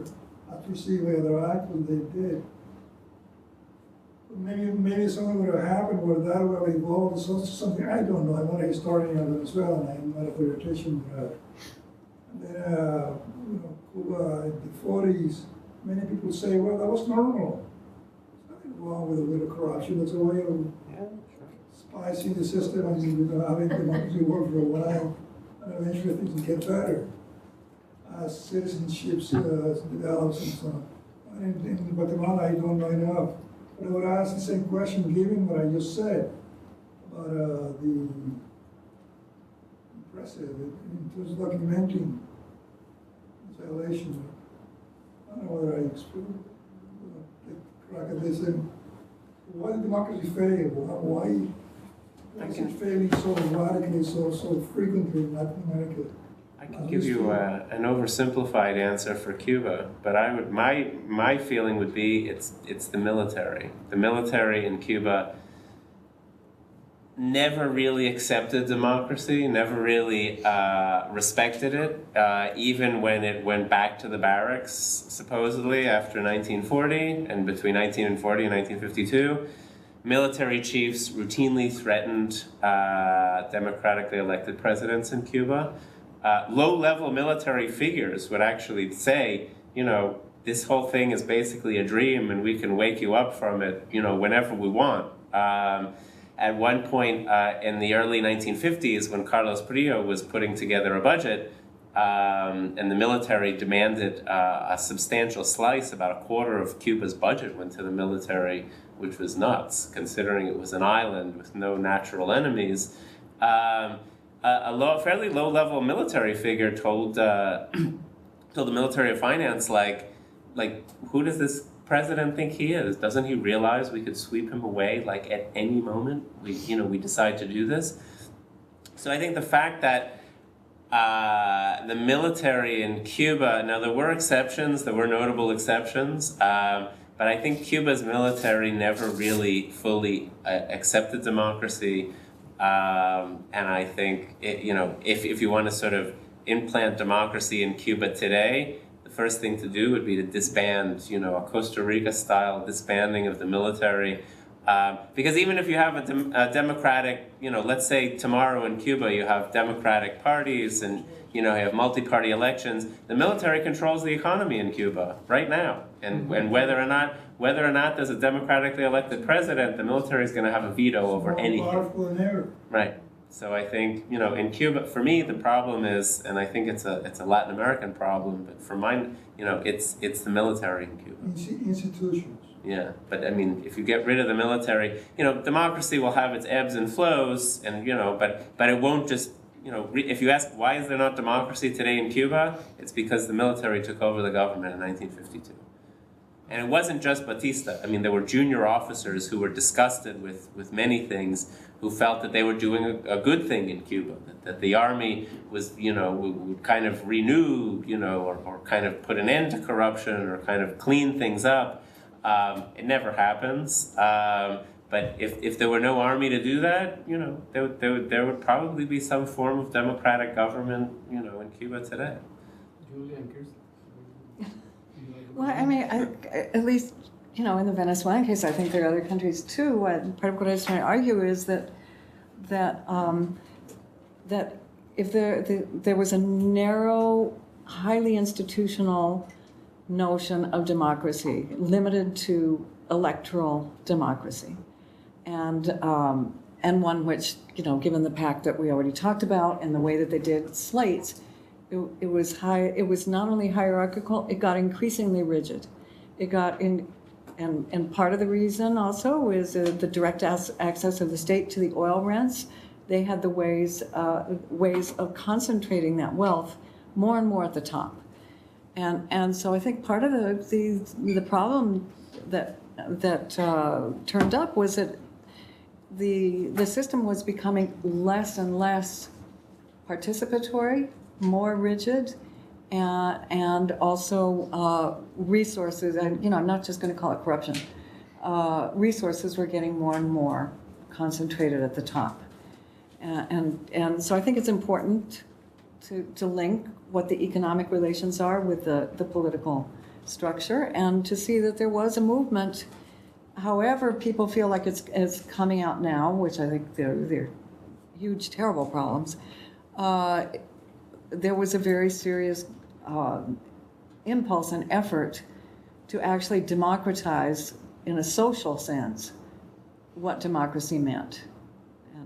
after seeing the other act what they did. But maybe something would have happened where that would have evolved. It's also something I don't know. I'm not a historian of Venezuela, and I'm not a theoretician. And then, Cuba in the 40s, many people say, well, that was normal. There's nothing wrong with a little corruption. That's a way of spicing the system and having democracy work for a while. And eventually things get better as citizenship develops and so on. And in Guatemala, I don't know enough. But I would ask the same question, given what I just said about the impressive in terms of documenting violation. I don't know whether I take crack at this. And why did democracy fail? Why is it failing so radically, so frequently in Latin America? I can give you an oversimplified answer for Cuba, but my feeling would be it's the military. The military in Cuba never really accepted democracy, never really respected it, even when it went back to the barracks, supposedly, after 1940, and between 1940 and 1952. Military chiefs routinely threatened democratically elected presidents in Cuba. Low-level military figures would actually say, this whole thing is basically a dream and we can wake you up from it, whenever we want. At one point in the early 1950s, when Carlos Prio was putting together a budget, and the military demanded a substantial slice, about a quarter of Cuba's budget went to the military, which was nuts, considering it was an island with no natural enemies. A fairly low-level military figure told the Military of Finance, like, who does this president think he is? Doesn't he realize we could sweep him away, like, at any moment we decide to do this? So I think the fact that the military in Cuba, now there were exceptions, there were notable exceptions, but I think Cuba's military never really fully accepted democracy. And I think, if you want to sort of implant democracy in Cuba today, the first thing to do would be to disband, a Costa Rica-style disbanding of the military. Because even if you have a democratic, let's say tomorrow in Cuba you have democratic parties and, you have multi-party elections, the military controls the economy in Cuba right now. And whether or not there's a democratically elected president, the military is going to have a veto over anything. Right. So I think, in Cuba, for me, the problem is, and I think it's a Latin American problem, but for mine, it's the military in Cuba. Institutions. Yeah, but I mean, if you get rid of the military, democracy will have its ebbs and flows, and but it won't just, if you ask why is there not democracy today in Cuba, it's because the military took over the government in 1952. And it wasn't just Batista. I mean, there were junior officers who were disgusted with many things, who felt that they were doing a good thing in Cuba, that the army was, would kind of renew, or kind of put an end to corruption or kind of clean things up. It never happens. But if there were no army to do that, there would probably be some form of democratic government, in Cuba today. Julia and Kirsten. Well, I mean, at least, in the Venezuelan case, I think there are other countries too. Part of what I was trying to argue is that if there was a narrow, highly institutional notion of democracy, limited to electoral democracy, and and one which, given the pact that we already talked about and the way that they did slates, it was not only hierarchical, it got increasingly rigid. It got in, and part of the reason also is the direct access of the state to the oil rents. They had the ways of concentrating that wealth more and more at the top. And so I think part of the problem that turned up was that the system was becoming less and less participatory, more rigid, and also resources, and I'm not just going to call it corruption, resources were getting more and more concentrated at the top. And so I think it's important to link what the economic relations are with the political structure, and to see that there was a movement. However, people feel like it's coming out now, which I think they're huge, terrible problems. There was a very serious impulse and effort to actually democratize, in a social sense, what democracy meant.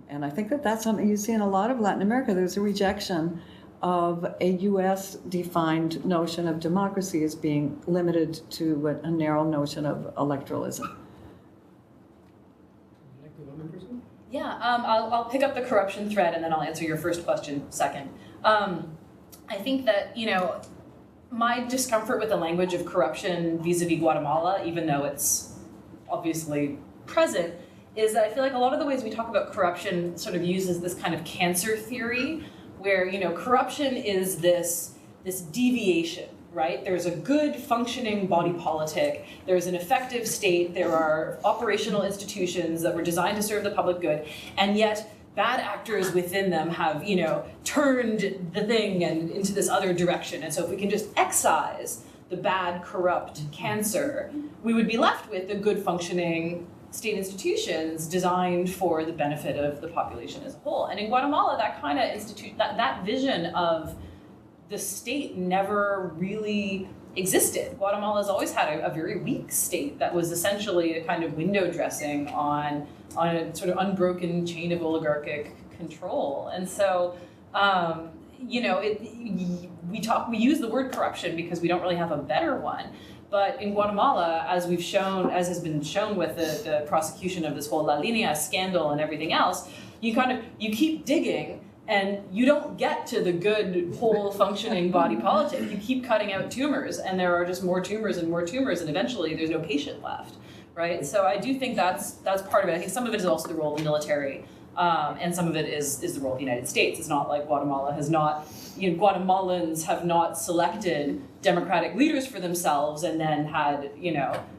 And I think that's something you see in a lot of Latin America. There's a rejection of a U.S.-defined notion of democracy as being limited to a narrow notion of electoralism. Yeah, I'll pick up the corruption thread and then I'll answer your first question second. I think that, my discomfort with the language of corruption vis-a-vis Guatemala, even though it's obviously present, is that I feel like a lot of the ways we talk about corruption sort of uses this kind of cancer theory, where corruption is this deviation, right? There's a good functioning body politic, there's an effective state, there are operational institutions that were designed to serve the public good, and yet bad actors within them have, turned the thing and into this other direction. And so if we can just excise the bad, corrupt cancer, we would be left with the good functioning state institutions designed for the benefit of the population as a whole. And in Guatemala, that kind of that vision of the state never really existed. Guatemala's always had a very weak state that was essentially a kind of window dressing on a sort of unbroken chain of oligarchic control. And so, we use the word corruption because we don't really have a better one. But in Guatemala, as has been shown with the prosecution of this whole La Linea scandal and everything else, you keep digging and you don't get to the good, whole, functioning body politic. You keep cutting out tumors, and there are just more tumors, and eventually there's no patient left, right? So I do think that's part of it. I think some of it is also the role of the military, and some of it is the role of the United States. It's not like Guatemala has not, Guatemalans have not selected democratic leaders for themselves and then had,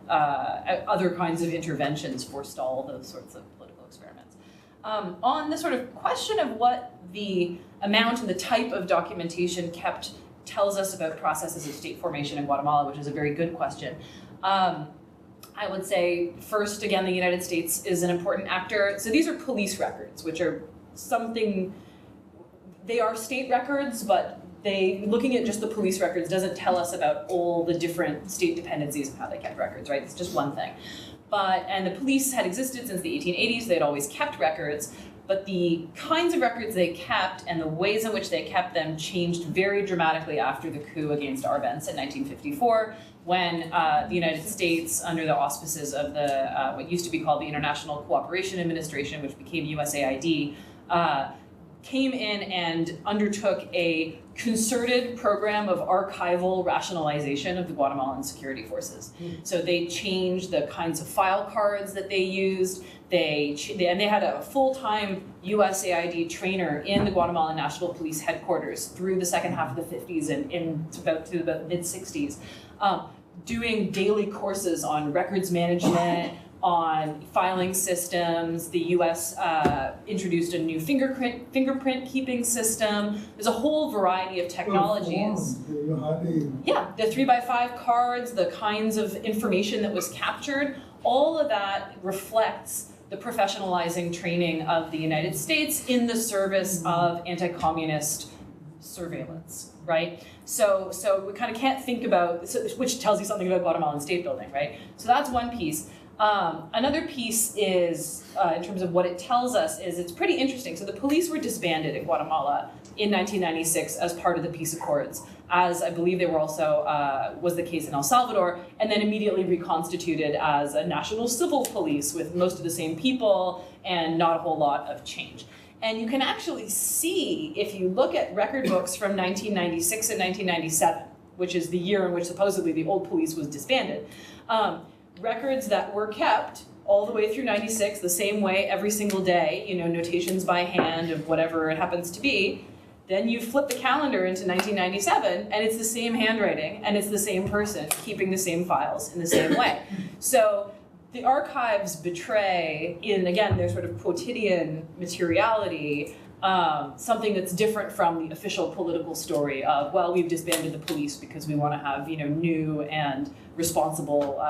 other kinds of interventions forestall those sorts of political experiments. On the sort of question of what the amount and the type of documentation kept tells us about processes of state formation in Guatemala, which is a very good question. I would say, first, again, the United States is an important actor. So these are police records, which are they are state records, but looking at just the police records doesn't tell us about all the different state dependencies of how they kept records, right? It's just one thing. And the police had existed since the 1880s. They'd always kept records, but the kinds of records they kept and the ways in which they kept them changed very dramatically after the coup against Arbenz in 1954, when the United States, under the auspices of the what used to be called the International Cooperation Administration, which became USAID, came in and undertook a concerted program of archival rationalization of the Guatemalan security forces. So they changed the kinds of file cards that they used. They had a full-time USAID trainer in the Guatemalan National Police headquarters through the second half of the 50s and to about mid-60s, doing daily courses on records management, on filing systems. The U.S. Introduced a new fingerprint keeping system. There's a whole variety of technologies. Yeah, the 3x5 cards, the kinds of information that was captured, all of that reflects the professionalizing training of the United States in the service of anti-communist surveillance, right? So we kind of can't think about, which tells you something about Guatemalan state building, right? So that's one piece. Another piece is, in terms of what it tells us, is it's pretty interesting. So the police were disbanded in Guatemala in 1996 as part of the peace accords, as I believe they were also, was the case in El Salvador, and then immediately reconstituted as a national civil police with most of the same people and not a whole lot of change. And you can actually see, if you look at record books from 1996 and 1997, which is the year in which supposedly the old police was disbanded, records that were kept all the way through 96, the same way every single day, you know, notations by hand of whatever it happens to be. Then you flip the calendar into 1997, and it's the same handwriting, and it's the same person keeping the same files in the same way. So the archives betray, in again their sort of quotidian materiality, something that's different from the official political story of, well, we've disbanded the police because we want to have, you know, new and responsible,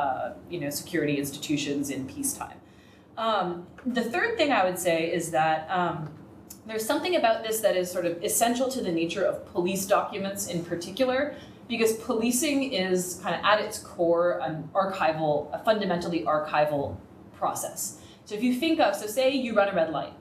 you know, security institutions in peacetime. The third thing I would say is that there's something about this that is sort of essential to the nature of police documents in particular, because policing is kind of at its core a fundamentally archival process. So if you think of, so say you run a red light,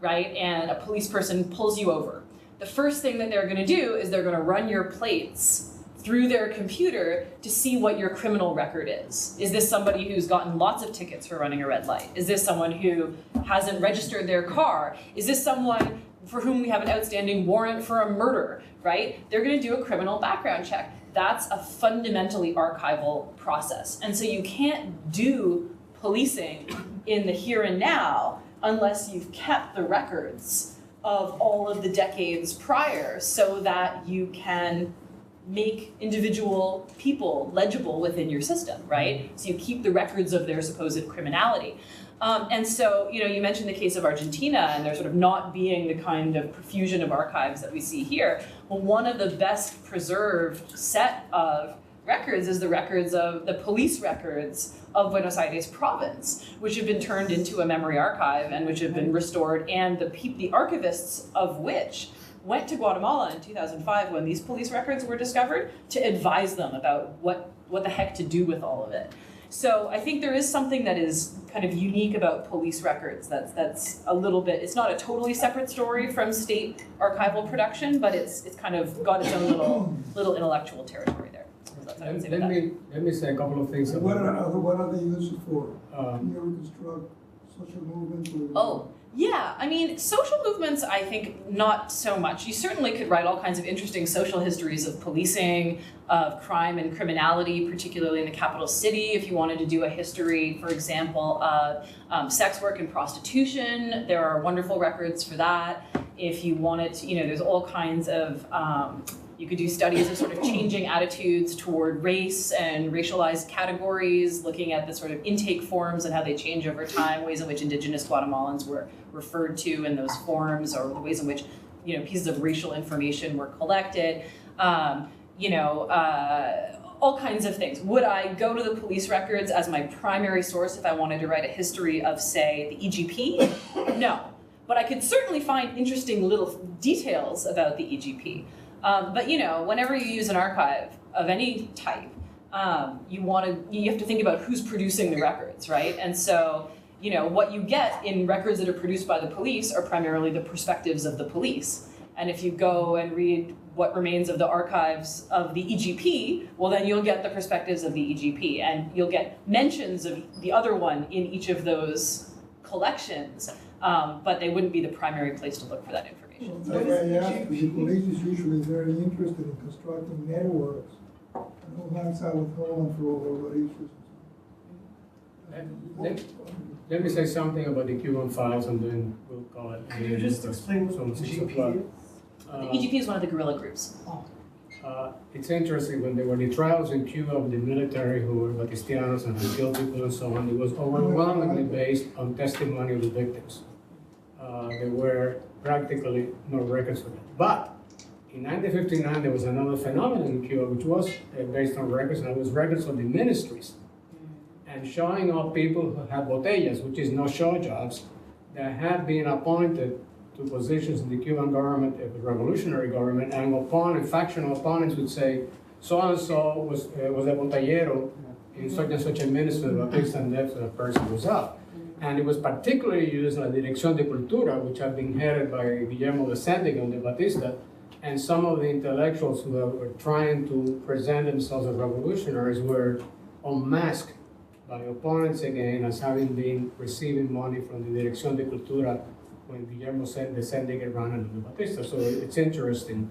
right, and a police person pulls you over. The first thing that they're going to do is they're going to run your plates through their computer to see what your criminal record is. Is this somebody who's gotten lots of tickets for running a red light? Is this someone who hasn't registered their car? Is this someone for whom we have an outstanding warrant for a murder, right? They're going to do a criminal background check. That's a fundamentally archival process. And so you can't do policing in the here and now unless you've kept the records of all of the decades prior so that you can make individual people legible within your system, right? So you keep the records of their supposed criminality. And so, you know, you mentioned the case of Argentina and there sort of not being the kind of profusion of archives that we see here. Well, one of the best preserved set of records is the records of the police records of Buenos Aires province, which have been turned into a memory archive and which have been restored, and the archivists of which went to Guatemala in 2005 when these police records were discovered to advise them about what the heck to do with all of it. So I think there is something that is kind of unique about police records that's a little bit, it's not a totally separate story from state archival production, but it's kind of got its own little intellectual territory there. So that's what I would say about that. Let me say a couple of things about What are they used for? Can you reconstruct social movements? Oh, yeah. I mean, social movements, I think, not so much. You certainly could write all kinds of interesting social histories of policing, of crime and criminality, particularly in the capital city. If you wanted to do a history, for example, of sex work and prostitution, there are wonderful records for that. If you wanted to, you know, there's all kinds of, you could do studies of sort of changing attitudes toward race and racialized categories, looking at the sort of intake forms and how they change over time, ways in which indigenous Guatemalans were referred to in those forms, or the ways in which, you know, pieces of racial information were collected. You know, all kinds of things. Would I go to the police records as my primary source if I wanted to write a history of, say, the EGP? No. But I could certainly find interesting little details about the EGP. But you know, whenever you use an archive of any type, you have to think about who's producing the records, right? And so, you know, what you get in records that are produced by the police are primarily the perspectives of the police. And if you go and read what remains of the archives of the EGP, well, then you'll get the perspectives of the EGP, and you'll get mentions of the other one in each of those collections, but they wouldn't be the primary place to look for that information. Well, that's why I asked, the police is usually very interested in constructing networks and who hangs out with whom for what issues. Let me say something about the Cuban files and then we'll call it. Could you just explain what the GP is? The EGP is one of the guerrilla groups. It's interesting, when there were the trials in Cuba of the military who were Batistianos and who killed people and so on, it was overwhelmingly based on testimony of the victims. There were practically no records of it. But in 1959, there was another phenomenon in Cuba which was based on records, and it was records of the ministries. And showing off people who had botellas, which is no show jobs, that had been appointed to positions in the Cuban government, the revolutionary government, and factional opponents would say, so-and-so was a botellero in such and such a minutes to the Batista, and that's when the person was up. And it was particularly used in La Dirección de Cultura, which had been headed by Guillermo de Sendigan de Batista, and some of the intellectuals who were trying to present themselves as revolutionaries were unmasked by opponents again as having been receiving money from the Dirección de Cultura when Guillermo de Sendigan ran into Batista. So it's interesting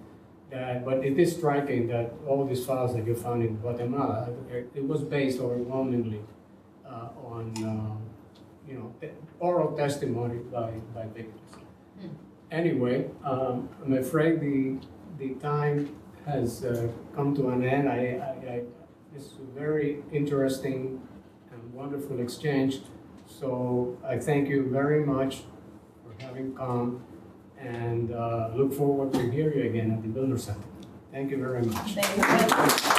that, but it is striking that all these files that you found in Guatemala, it was based overwhelmingly on oral testimony by victims. Anyway, I'm afraid the time has come to an end. This is a very interesting and wonderful exchange. So I thank you very much for having come, and look forward to hear you again at the Builder Center. Thank you very much. Thank you.